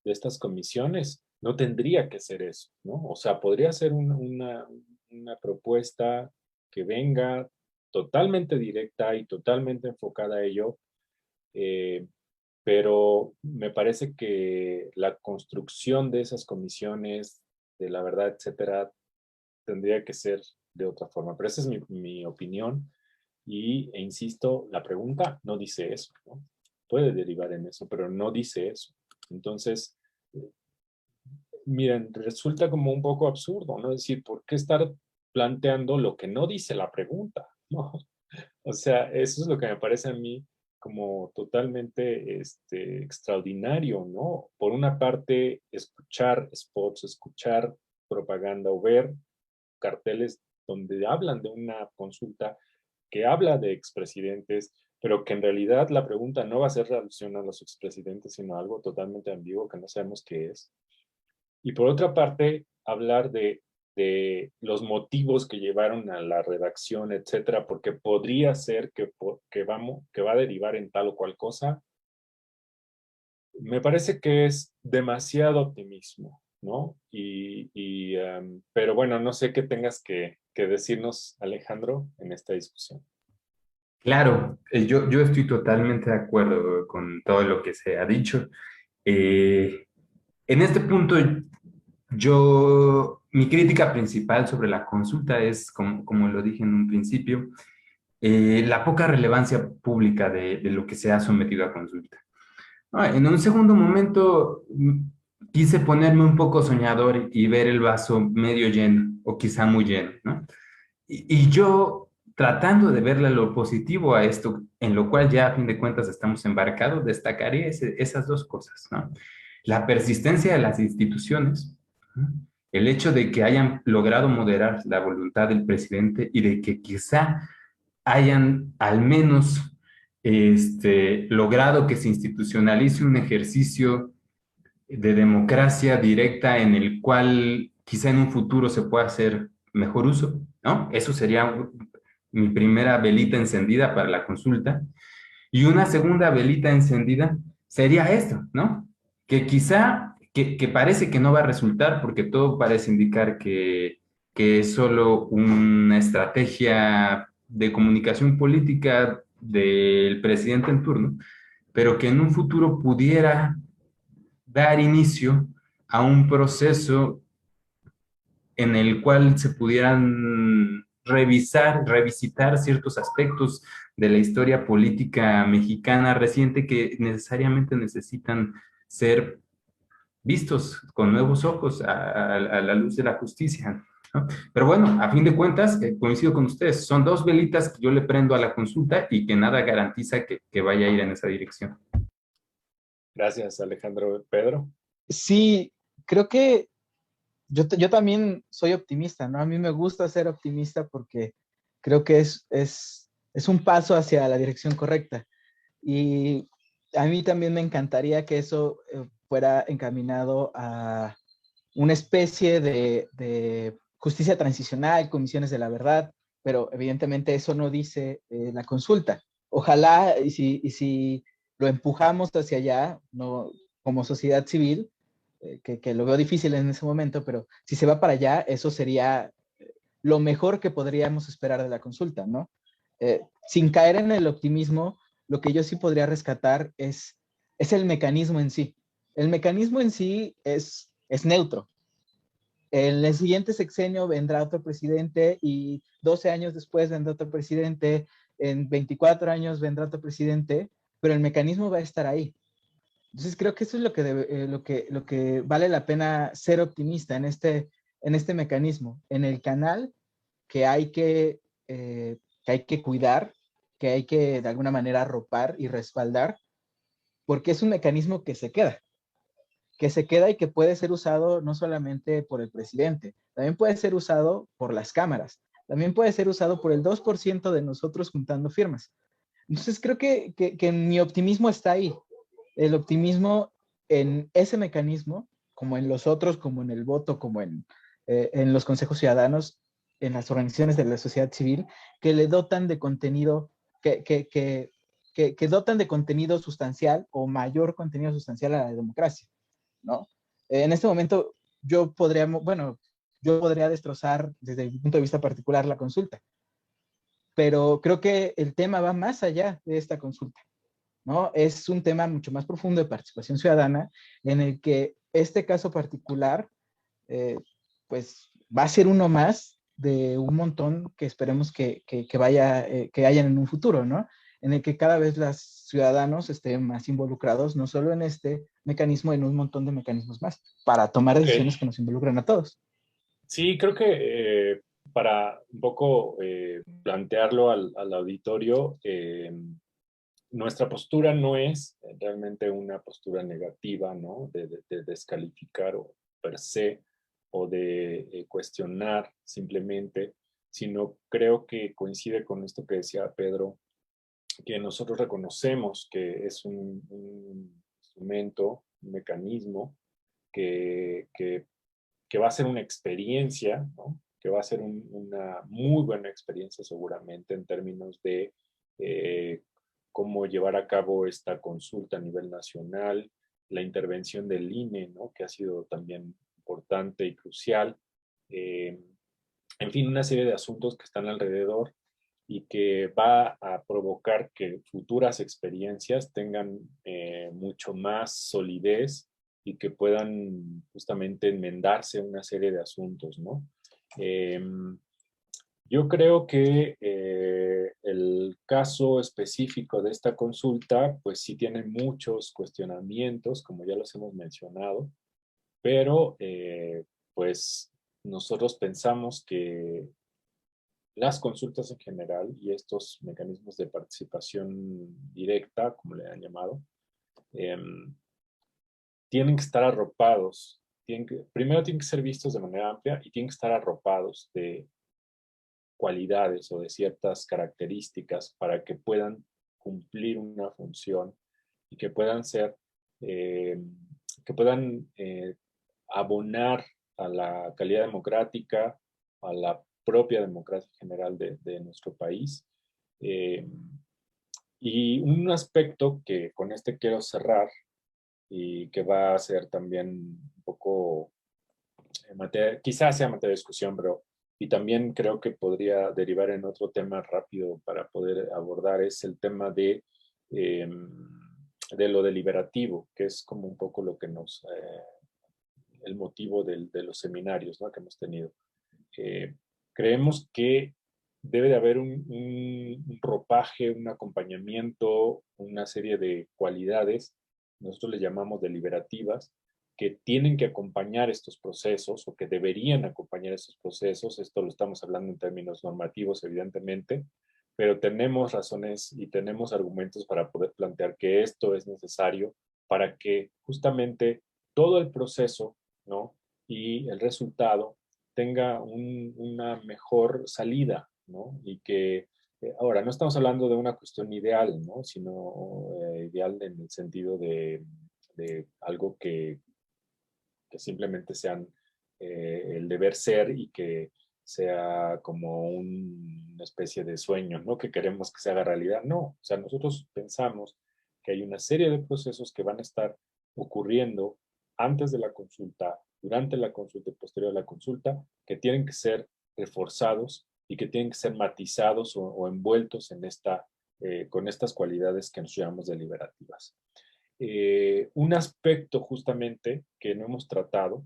A: de estas comisiones, no tendría que ser eso, ¿no? O sea, podría ser una propuesta que venga totalmente directa y totalmente enfocada a ello, eh, pero me parece que la construcción de esas comisiones, de la verdad, etcétera, tendría que ser de otra forma. Pero esa es mi opinión e insisto, la pregunta no dice eso, ¿no? Puede derivar en eso, pero no dice eso. Entonces, miren, resulta como un poco absurdo, ¿no? Es decir, ¿por qué estar planteando lo que no dice la pregunta? ¿No? O sea, eso es lo que me parece a mí como totalmente extraordinario, ¿no? Por una parte, escuchar spots, escuchar propaganda o ver carteles donde hablan de una consulta que habla de expresidentes, pero que en realidad la pregunta no va a ser relación a los expresidentes, sino algo totalmente ambiguo que no sabemos qué es. Y por otra parte, hablar de los motivos que llevaron a la redacción, etcétera, porque podría ser que va a derivar en tal o cual cosa. Me parece que es demasiado optimismo, ¿no? Pero bueno, no sé qué tengas que decirnos, Alejandro, en esta discusión.
B: Claro, yo estoy totalmente de acuerdo con todo lo que se ha dicho. Eh, en este punto, mi crítica principal sobre la consulta es, como lo dije en un principio, la poca relevancia pública de lo que se ha sometido a consulta. En un segundo momento, quise ponerme un poco soñador y ver el vaso medio lleno, o quizá muy lleno, ¿no? Y yo, tratando de verle lo positivo a esto, en lo cual ya a fin de cuentas estamos embarcados, destacaría esas dos cosas, ¿no? La persistencia de las instituciones, ¿no? El hecho de que hayan logrado moderar la voluntad del presidente y de que quizá hayan al menos logrado que se institucionalice un ejercicio de democracia directa en el cual quizá en un futuro se pueda hacer mejor uso, ¿no? Eso sería mi primera velita encendida para la consulta. Y una segunda velita encendida sería esto, ¿no? Que quizá, que parece que no va a resultar porque todo parece indicar que es solo una estrategia de comunicación política del presidente en turno, pero que en un futuro pudiera dar inicio a un proceso en el cual se pudieran revisitar ciertos aspectos de la historia política mexicana reciente que necesariamente necesitan ser vistos con nuevos ojos a la luz de la justicia, ¿no? Pero bueno, a fin de cuentas, coincido con ustedes, son dos velitas que yo le prendo a la consulta y que nada garantiza que vaya a ir en esa dirección.
A: Gracias, Alejandro. Pedro.
D: Sí, creo que yo también soy optimista, ¿no? A mí me gusta ser optimista porque creo que es un paso hacia la dirección correcta. Y a mí también me encantaría que eso fuera encaminado a una especie de justicia transicional, comisiones de la verdad, pero evidentemente eso no dice la consulta. Ojalá, y si lo empujamos hacia allá, no, como sociedad civil, que lo veo difícil en ese momento, pero si se va para allá, eso sería lo mejor que podríamos esperar de la consulta, ¿no? Sin caer en el optimismo, lo que yo sí podría rescatar es el mecanismo en sí. El mecanismo en sí es neutro. En el siguiente sexenio vendrá otro presidente y 12 años después vendrá otro presidente, en 24 años vendrá otro presidente, pero el mecanismo va a estar ahí. Entonces creo que eso es lo que vale la pena ser optimista en este mecanismo, en el canal que hay que cuidar, que hay que de alguna manera arropar y respaldar, porque es un mecanismo que se queda y que puede ser usado no solamente por el presidente, también puede ser usado por las cámaras, también puede ser usado por el 2% de nosotros juntando firmas. Entonces creo que mi optimismo está ahí, el optimismo en ese mecanismo, como en los otros, como en el voto, como en los consejos ciudadanos, en las organizaciones de la sociedad civil, que le dotan de contenido, que dotan de contenido sustancial o mayor contenido sustancial a la democracia, ¿no? En este momento yo podría destrozar desde mi punto de vista particular la consulta, pero creo que el tema va más allá de esta consulta, ¿no? Es un tema mucho más profundo de participación ciudadana en el que este caso particular, eh, pues va a ser uno más de un montón que esperemos que hayan en un futuro, ¿no? En el que cada vez los ciudadanos estén más involucrados, no solo en este mecanismo, en un montón de mecanismos más, para tomar decisiones que nos involucran a todos.
A: Sí, creo que para un poco plantearlo al auditorio, nuestra postura no es realmente una postura negativa, ¿no? De descalificar o per se o de cuestionar simplemente, sino creo que coincide con esto que decía Pedro, que nosotros reconocemos que es un instrumento, un mecanismo que va a ser una experiencia, ¿no? Que va a ser una muy buena experiencia seguramente en términos de cómo llevar a cabo esta consulta a nivel nacional, la intervención del INE, ¿no? Que ha sido también importante y crucial. En fin, una serie de asuntos que están alrededor y que va a provocar que futuras experiencias tengan mucho más solidez y que puedan justamente enmendarse una serie de asuntos, ¿no? Yo creo que el caso específico de esta consulta, pues sí tiene muchos cuestionamientos, como ya los hemos mencionado, pero pues nosotros pensamos que las consultas en general y estos mecanismos de participación directa, como le han llamado, tienen que estar arropados. Primero tienen que ser vistos de manera amplia y tienen que estar arropados de cualidades o de ciertas características para que puedan cumplir una función y que puedan ser, que puedan abonar a la calidad democrática, a la propia democracia general de nuestro país. Y un aspecto que con este quiero cerrar y que va a ser también un poco, quizás sea materia de discusión, pero y también creo que podría derivar en otro tema rápido para poder abordar, es el tema de lo deliberativo, que es como un poco lo que el motivo de los seminarios, ¿no? Que hemos tenido. Creemos que debe de haber un ropaje, un acompañamiento, una serie de cualidades, nosotros le llamamos deliberativas, que tienen que acompañar estos procesos o que deberían acompañar estos procesos. Esto lo estamos hablando en términos normativos, evidentemente, pero tenemos razones y tenemos argumentos para poder plantear que esto es necesario para que justamente todo el proceso, ¿no? Y el resultado tenga una mejor salida, ¿no? Y que ahora no estamos hablando de una cuestión ideal, ¿no? Sino ideal en el sentido de algo que simplemente sean el deber ser y que sea como una especie de sueño, ¿no? Que queremos que se haga realidad. No, o sea, nosotros pensamos que hay una serie de procesos que van a estar ocurriendo antes de la consulta, durante la consulta y posterior a la consulta, que tienen que ser reforzados y que tienen que ser matizados o envueltos en con estas cualidades que nos llamamos deliberativas. Un aspecto justamente que no hemos tratado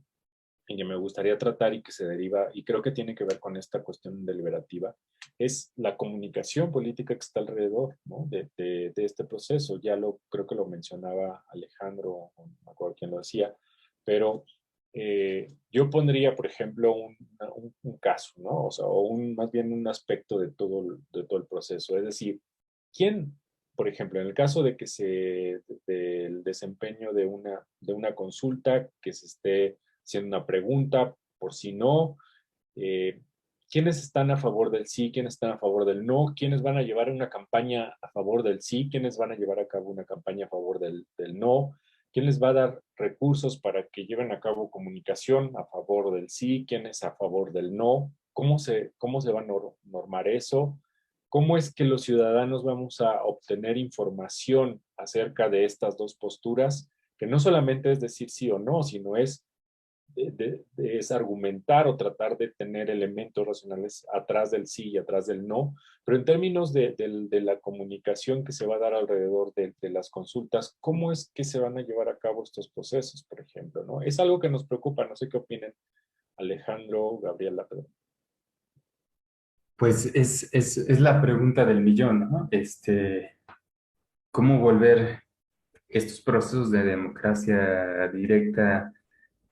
A: y que me gustaría tratar y que se deriva, y creo que tiene que ver con esta cuestión deliberativa, es la comunicación política que está alrededor, ¿no? de este proceso. Ya creo que lo mencionaba Alejandro, no me acuerdo quién lo decía, pero yo pondría, por ejemplo, un caso, ¿no? O sea, más bien un aspecto de todo el proceso. Es decir, ¿quién, por ejemplo, en el caso de que del desempeño de una consulta, que se esté haciendo una pregunta, por si no, ¿quiénes están a favor del sí? ¿Quiénes están a favor del no? ¿Quiénes van a llevar una campaña a favor del sí? ¿Quiénes van a llevar a cabo una campaña a favor del no? ¿Quién les va a dar recursos para que lleven a cabo comunicación a favor del sí? ¿Quién es a favor del no? ¿Cómo se va a normar eso? ¿Cómo es que los ciudadanos vamos a obtener información acerca de estas dos posturas? Que no solamente es decir sí o no, sino es argumentar o tratar de tener elementos racionales atrás del sí y atrás del no, pero en términos de la comunicación que se va a dar alrededor de las consultas, ¿cómo es que se van a llevar a cabo estos procesos, por ejemplo, ¿no? Es algo que nos preocupa, no sé qué opinen Alejandro, Gabriela, Pedro.
B: Pues es la pregunta del millón, ¿no? ¿Cómo volver estos procesos de democracia directa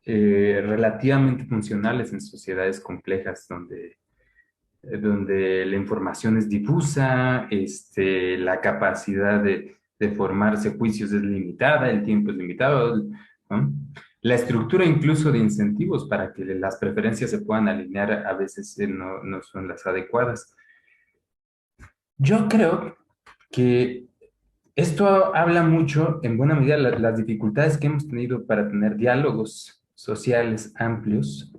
B: relativamente funcionales en sociedades complejas donde la información es difusa, la capacidad de formarse juicios es limitada, el tiempo es limitado, ¿no? la estructura incluso de incentivos para que las preferencias se puedan alinear a veces no son las adecuadas. Yo creo que esto habla mucho, en buena medida, las dificultades que hemos tenido para tener diálogos sociales amplios.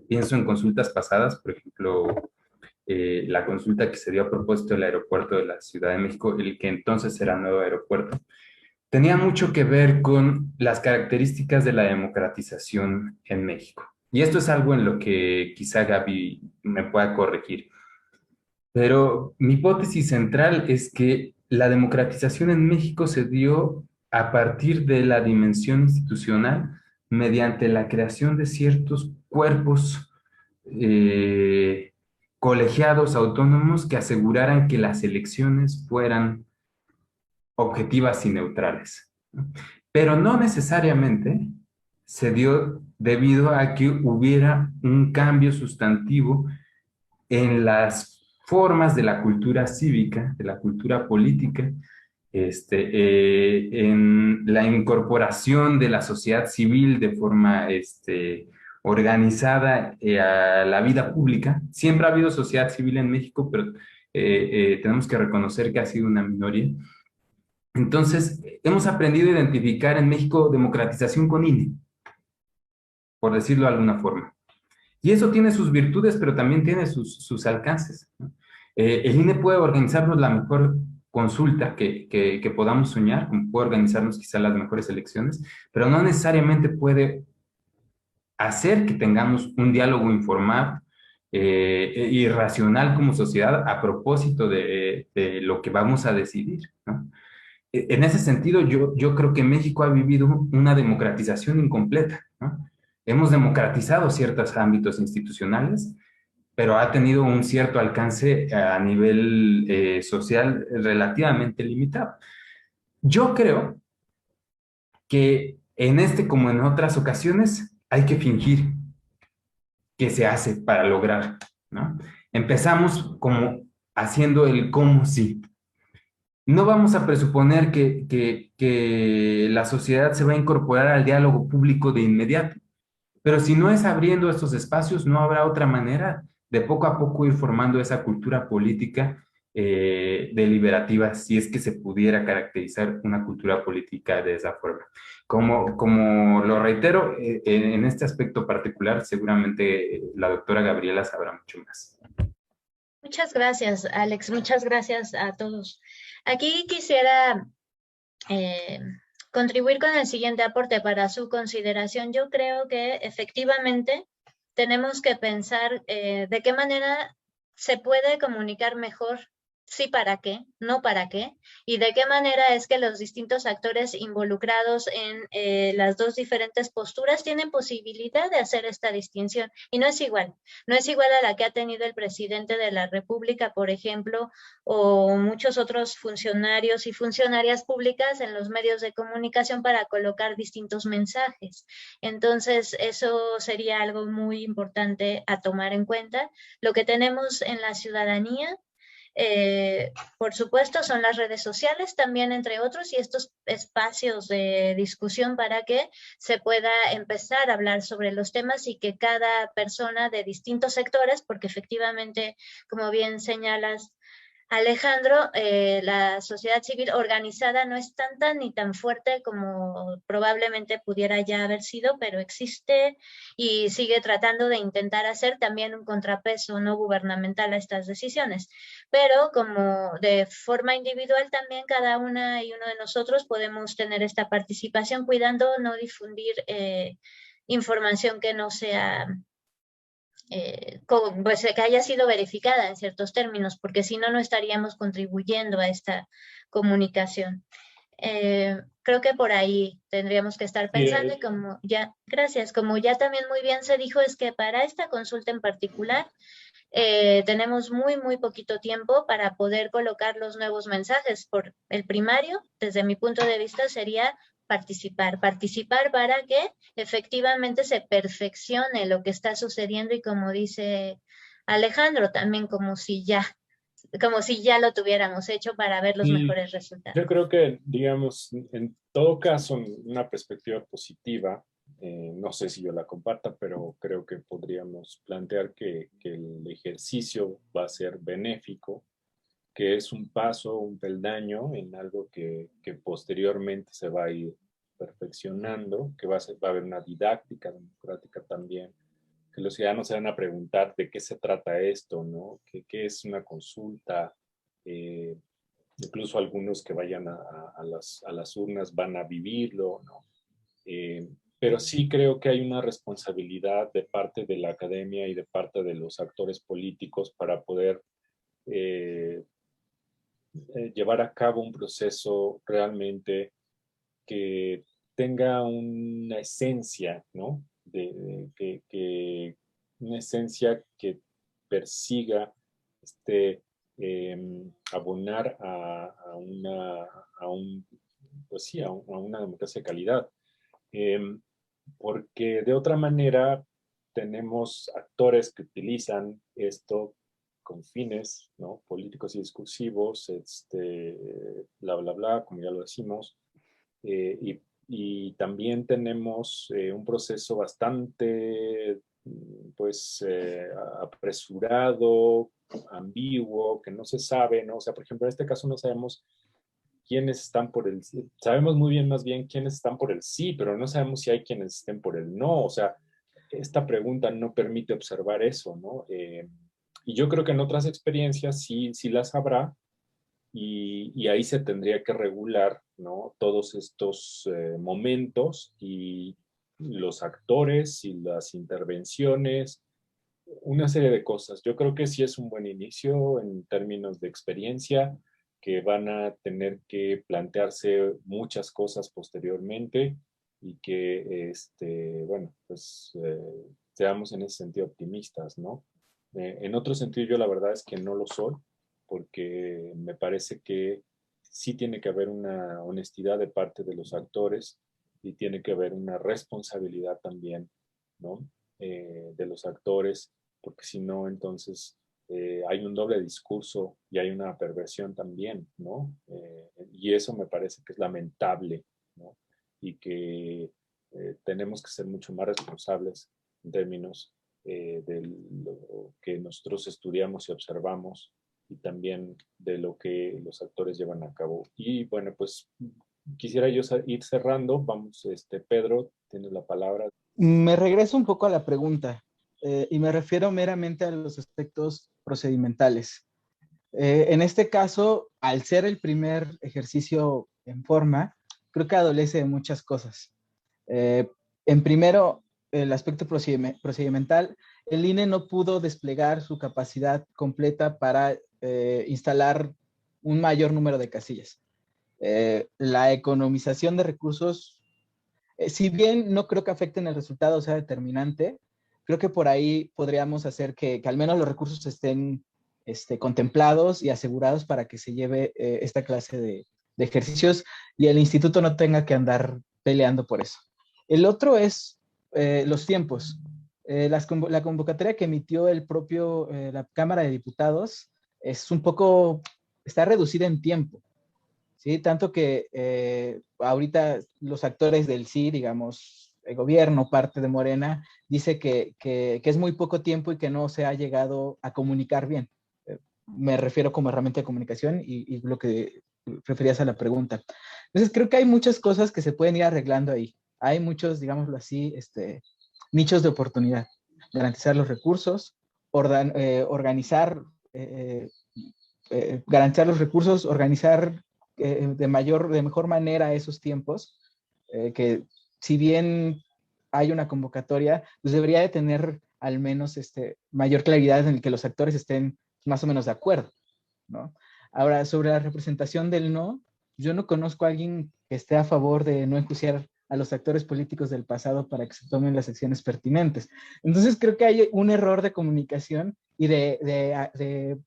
B: Pienso en consultas pasadas, por ejemplo, la consulta que se dio a propósito del aeropuerto de la Ciudad de México, el que entonces era nuevo aeropuerto, tenía mucho que ver con las características de la democratización en México. Y esto es algo en lo que quizá Gaby me pueda corregir. Pero mi hipótesis central es que la democratización en México se dio a partir de la dimensión institucional mediante la creación de ciertos cuerpos colegiados autónomos que aseguraran que las elecciones fueran objetivas y neutrales. Pero no necesariamente se dio debido a que hubiera un cambio sustantivo en las formas de la cultura cívica, de la cultura política, en la incorporación de la sociedad civil de forma organizada a la vida pública. Siempre ha habido sociedad civil en México, pero tenemos que reconocer que ha sido una minoría. Entonces, hemos aprendido a identificar en México democratización con INE, por decirlo de alguna forma. Y eso tiene sus virtudes, pero también tiene sus alcances, ¿no? El INE puede organizarnos la mejor consulta que podamos soñar, como puede organizarnos quizá las mejores elecciones, pero no necesariamente puede hacer que tengamos un diálogo informado y racional como sociedad a propósito de lo que vamos a decidir, ¿no? En ese sentido, yo creo que México ha vivido una democratización incompleta, ¿no? Hemos democratizado ciertos ámbitos institucionales, pero ha tenido un cierto alcance a nivel social relativamente limitado. Yo creo que en este, como en otras ocasiones, hay que fingir que se hace para lograr, ¿no? Empezamos como haciendo el cómo sí. No vamos a presuponer que la sociedad se va a incorporar al diálogo público de inmediato, pero si no es abriendo estos espacios, no habrá otra manera de poco a poco ir formando esa cultura política deliberativa, si es que se pudiera caracterizar una cultura política de esa forma. Como lo reitero, en este aspecto particular, seguramente la doctora Gabriela sabrá mucho más.
C: Muchas gracias, Alex. Muchas gracias a todos. Aquí quisiera contribuir con el siguiente aporte para su consideración. Yo creo que efectivamente tenemos que pensar de qué manera se puede comunicar mejor sí para qué, no para qué, y de qué manera es que los distintos actores involucrados en las dos diferentes posturas tienen posibilidad de hacer esta distinción. Y no es igual a la que ha tenido el presidente de la República, por ejemplo, o muchos otros funcionarios y funcionarias públicas en los medios de comunicación para colocar distintos mensajes. Entonces, eso sería algo muy importante a tomar en cuenta. Lo que tenemos en la ciudadanía, por supuesto, son las redes sociales también, entre otros, y estos espacios de discusión para que se pueda empezar a hablar sobre los temas y que cada persona de distintos sectores, porque efectivamente, como bien señalas, Alejandro, la sociedad civil organizada no es tanta ni tan fuerte como probablemente pudiera ya haber sido, pero existe y sigue tratando de intentar hacer también un contrapeso no gubernamental a estas decisiones. Pero como de forma individual también cada una y uno de nosotros podemos tener esta participación cuidando no difundir información que no sea pues que haya sido verificada en ciertos términos, porque si no, no estaríamos contribuyendo a esta comunicación. Creo que por ahí tendríamos que estar pensando y gracias, como ya también muy bien se dijo, es que para esta consulta en particular tenemos muy poquito tiempo para poder colocar los nuevos mensajes. Por el primario, desde mi punto de vista, sería participar para que efectivamente se perfeccione lo que está sucediendo y como dice Alejandro, también como si ya lo tuviéramos hecho para ver los mejores resultados.
A: Yo creo que, digamos, en todo caso, una perspectiva positiva no sé si yo la comparta, pero creo que podríamos plantear que el ejercicio va a ser benéfico, que es un paso, un peldaño en algo que posteriormente se va a ir perfeccionando, que va a haber una didáctica democrática también, que los ciudadanos se van a preguntar de qué se trata esto, ¿no? ¿Qué es una consulta? Eh, Incluso algunos que vayan a las urnas van a vivirlo, ¿no? Pero sí creo que hay una responsabilidad de parte de la academia y de parte de los actores políticos para poder eh, llevar a cabo un proceso realmente que tenga una esencia, ¿no? Una esencia que persiga abonar pues sí, a una democracia de calidad. Eh, Porque de otra manera tenemos actores que utilizan esto con fines, ¿no? Políticos y discursivos, bla, bla, bla, como ya lo decimos, y también tenemos un proceso bastante, pues, apresurado, ambiguo, que no se sabe, ¿no? O sea, por ejemplo, en este caso no sabemos quiénes están por el sí. Sabemos muy bien más bien quiénes están por el sí, pero no sabemos si hay quienes estén por el no. O sea, esta pregunta no permite observar eso, ¿no? Y yo creo que en otras experiencias sí las habrá, y ahí se tendría que regular, ¿no? Todos estos momentos y los actores y las intervenciones, una serie de cosas. Yo creo que sí es un buen inicio en términos de experiencia, que van a tener que plantearse muchas cosas posteriormente y que, bueno, pues seamos en ese sentido optimistas, ¿no? En otro sentido, yo la verdad es que no lo soy, porque me parece que sí tiene que haber una honestidad de parte de los actores y tiene que haber una responsabilidad también, ¿no? De los actores, porque si no, entonces hay un doble discurso y hay una perversión también, ¿no? Y eso me parece que es lamentable, ¿no? Y que tenemos que ser mucho más responsables en términos de lo que nosotros estudiamos y observamos, y también de lo que los actores llevan a cabo. Y bueno, pues quisiera yo ir cerrando. Vamos, Pedro, tienes la palabra.
D: Me regreso un poco a la pregunta y me refiero meramente a los aspectos procedimentales. En este caso, al ser el primer ejercicio en forma, creo que adolece de muchas cosas. En primero, el aspecto procedimental, el INE no pudo desplegar su capacidad completa para instalar un mayor número de casillas. La economización de recursos, si bien no creo que afecten el resultado, o sea, determinante, creo que por ahí podríamos hacer que al menos los recursos estén contemplados y asegurados para que se lleve esta clase de ejercicios y el instituto no tenga que andar peleando por eso. El otro es los tiempos. La convocatoria que emitió la Cámara de Diputados es un poco, está reducida en tiempo. ¿Sí? Tanto que ahorita los actores del sí, digamos, el gobierno, parte de Morena, dice que es muy poco tiempo y que no se ha llegado a comunicar bien. Me refiero como herramienta de comunicación y lo que referías a la pregunta. Entonces, creo que hay muchas cosas que se pueden ir arreglando ahí. Hay muchos, digámoslo así, nichos de oportunidad. Garantizar los recursos, organizar, garantizar los recursos, organizar de mejor manera esos tiempos, que si bien hay una convocatoria, pues debería de tener al menos mayor claridad en el que los actores estén más o menos de acuerdo, ¿no? Ahora, sobre la representación del no, yo no conozco a alguien que esté a favor de no enjuiciar a los actores políticos del pasado para que se tomen las acciones pertinentes. Entonces creo que hay un error de comunicación y de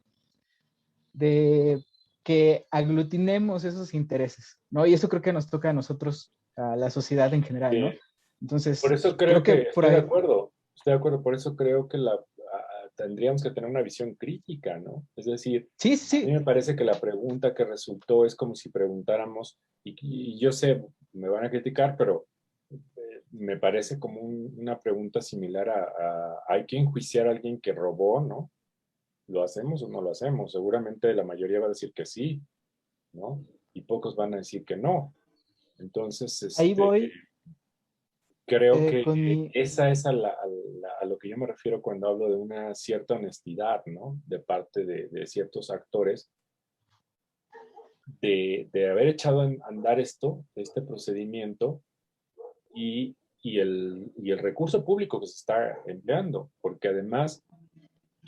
D: que aglutinemos esos intereses, ¿no? Y eso creo que nos toca a nosotros, a la sociedad en general, ¿no?
A: Por
D: Entonces,
A: eso
D: creo
A: creo
D: que
A: que
D: por ahí...
A: estoy de acuerdo, por eso creo que tendríamos que tener una visión crítica, ¿no? Es decir,
D: Sí,
A: a mí
D: sí,
A: me parece que la pregunta que resultó es como si preguntáramos, y yo sé, me van a criticar, pero me parece como una pregunta similar ¿hay que enjuiciar a alguien que robó, no? ¿Lo hacemos o no lo hacemos? Seguramente la mayoría va a decir que sí, ¿no? Y pocos van a decir que no. Entonces,
D: Ahí voy
A: creo que
D: con mi...
A: esa es a lo que yo me refiero cuando hablo de una cierta honestidad, ¿no? De parte de ciertos actores, de haber echado a andar este procedimiento y el recurso público que se está empleando, porque además,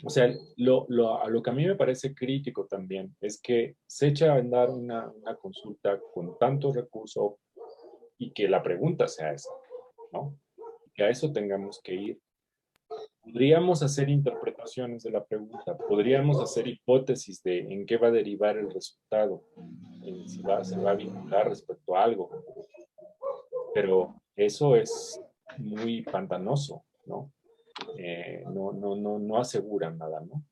A: o sea, a lo que a mí me parece crítico también es que se echa a andar una consulta con tanto recurso y que la pregunta sea esa, ¿no? Que a eso tengamos que ir. Podríamos hacer interpretaciones de la pregunta, podríamos hacer hipótesis de en qué va a derivar el resultado, en si se va a vincular respecto a algo, pero eso es muy pantanoso, ¿no? No asegura nada, ¿no?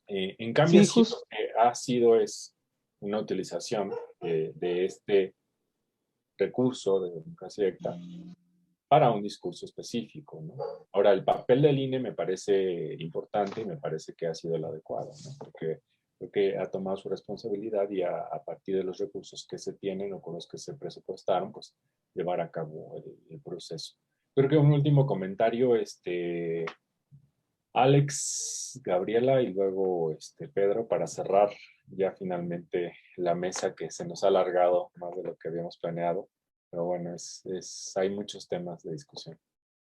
A: En cambio,
D: Sí,
A: sí
D: justo.
A: lo que ha sido es una utilización de este recurso de democracia directa para un discurso específico, ¿no? Ahora, el papel del INE me parece importante y me parece que ha sido el adecuado, ¿no? Porque creo que ha tomado su responsabilidad y a partir de los recursos que se tienen o con los que se presupuestaron, pues llevar a cabo el proceso. Creo que un último comentario, Alex, Gabriela y luego Pedro, para cerrar ya finalmente la mesa que se nos ha alargado más de lo que habíamos planeado. Pero bueno, hay muchos temas de discusión.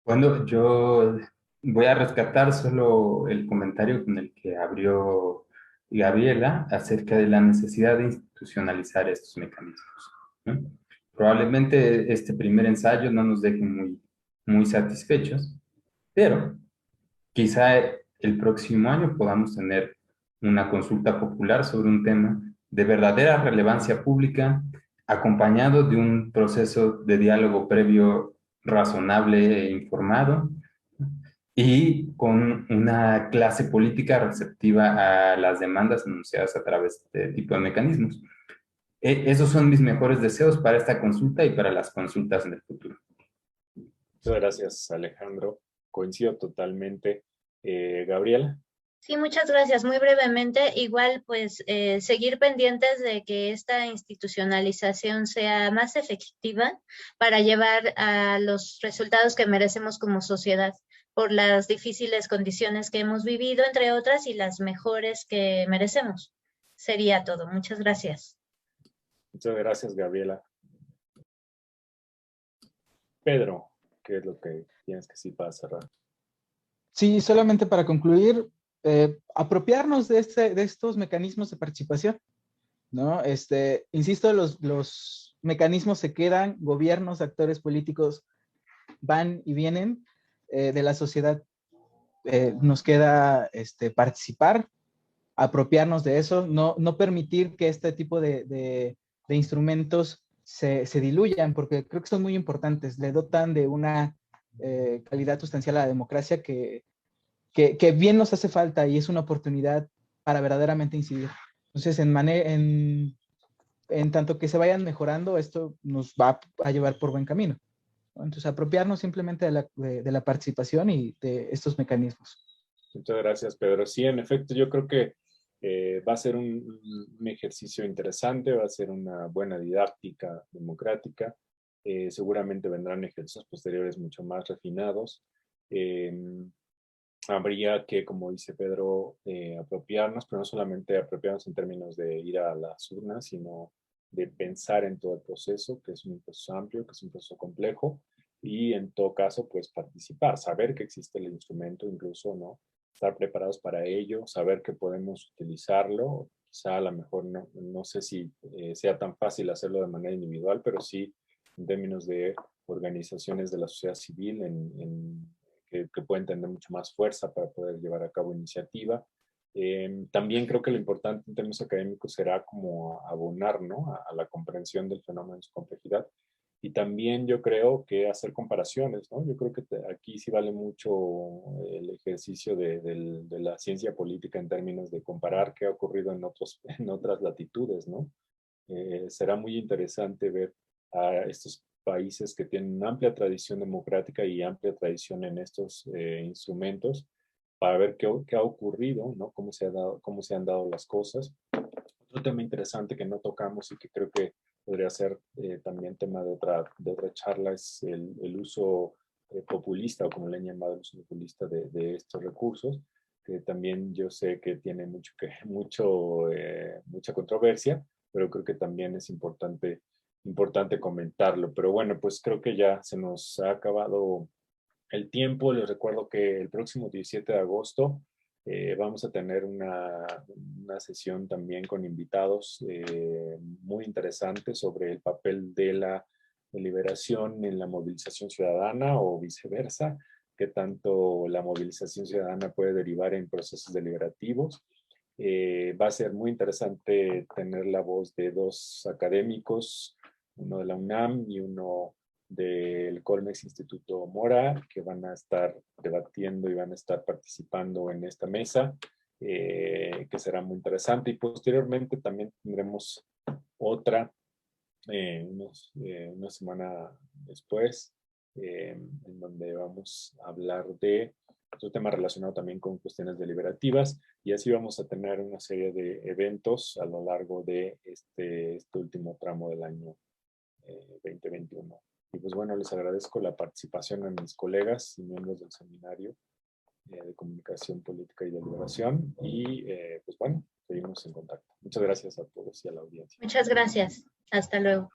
B: Bueno, yo voy a rescatar solo el comentario con el que abrió Gabriela acerca de la necesidad de institucionalizar estos mecanismos, ¿no? Probablemente este primer ensayo no nos deje muy satisfechos, pero quizá el próximo año podamos tener una consulta popular sobre un tema de verdadera relevancia pública, acompañado de un proceso de diálogo previo razonable e informado, y con una clase política receptiva a las demandas anunciadas a través de este tipo de mecanismos. Esos son mis mejores deseos para esta consulta y para las consultas en el futuro.
A: Muchas gracias, Alejandro. Coincido totalmente. Gabriela.
C: Sí, muchas gracias. Muy brevemente, igual pues seguir pendientes de que esta institucionalización sea más efectiva para llevar a los resultados que merecemos como sociedad por las difíciles condiciones que hemos vivido, entre otras, y las mejores que merecemos. Sería todo. Muchas gracias.
A: Muchas gracias, Gabriela. Pedro, ¿qué es lo que tienes que decir para cerrar?
D: Sí, solamente para concluir, apropiarnos de estos mecanismos de participación, ¿no? Insisto, los mecanismos se quedan, gobiernos, actores políticos van y vienen, de la sociedad nos queda participar, apropiarnos de eso, no permitir que este tipo de instrumentos se diluyan, porque creo que son muy importantes, le dotan de una calidad sustancial a la democracia que bien nos hace falta y es una oportunidad para verdaderamente incidir. Entonces, en tanto que se vayan mejorando, esto nos va a llevar por buen camino, ¿no? Entonces, apropiarnos simplemente de la participación y de estos mecanismos.
A: Muchas gracias, Pedro. Sí, en efecto, yo creo que va a ser un ejercicio interesante, va a ser una buena didáctica democrática. Seguramente vendrán ejercicios posteriores mucho más refinados. Habría que, como dice Pedro, apropiarnos, pero no solamente apropiarnos en términos de ir a las urnas, sino de pensar en todo el proceso, que es un proceso amplio, que es un proceso complejo, y en todo caso, pues participar, saber que existe el instrumento, incluso, ¿no? Estar preparados para ello, saber que podemos utilizarlo, quizá a lo mejor no sé si sea tan fácil hacerlo de manera individual, pero sí en términos de organizaciones de la sociedad civil que pueden tener mucho más fuerza para poder llevar a cabo iniciativa. También creo que lo importante en términos académicos será como abonar, ¿no? a la comprensión del fenómeno en su complejidad. Y también yo creo que hacer comparaciones, ¿no? Yo creo que aquí sí vale mucho el ejercicio de la ciencia política en términos de comparar qué ha ocurrido en otras latitudes, ¿no? Será muy interesante ver a estos países que tienen amplia tradición democrática y amplia tradición en estos instrumentos, para ver qué ha ocurrido, ¿no? Cómo se han dado las cosas. Otro tema interesante que no tocamos y que creo que podría ser también tema de otra charla es el uso populista, o como le han llamado, el uso populista de estos recursos, que también yo sé que tiene mucha controversia, pero creo que también es importante comentarlo. Pero bueno, pues creo que ya se nos ha acabado el tiempo. Les recuerdo que el próximo 17 de agosto vamos a tener una sesión también con invitados muy interesantes sobre el papel de la deliberación en la movilización ciudadana o viceversa, que tanto la movilización ciudadana puede derivar en procesos deliberativos. Va a ser muy interesante tener la voz de dos académicos, uno de la UNAM y uno del Colmex Instituto Mora, que van a estar debatiendo y van a estar participando en esta mesa, que será muy interesante. Y posteriormente también tendremos otra, una semana después, en donde vamos a hablar de otro tema relacionado también con cuestiones deliberativas, y así vamos a tener una serie de eventos a lo largo de este último tramo del año 2021. Y pues bueno, les agradezco la participación a mis colegas y miembros del seminario de Comunicación Política y Deliberación, y pues bueno, seguimos en contacto. Muchas gracias a todos y a la audiencia.
C: Muchas gracias. Hasta luego.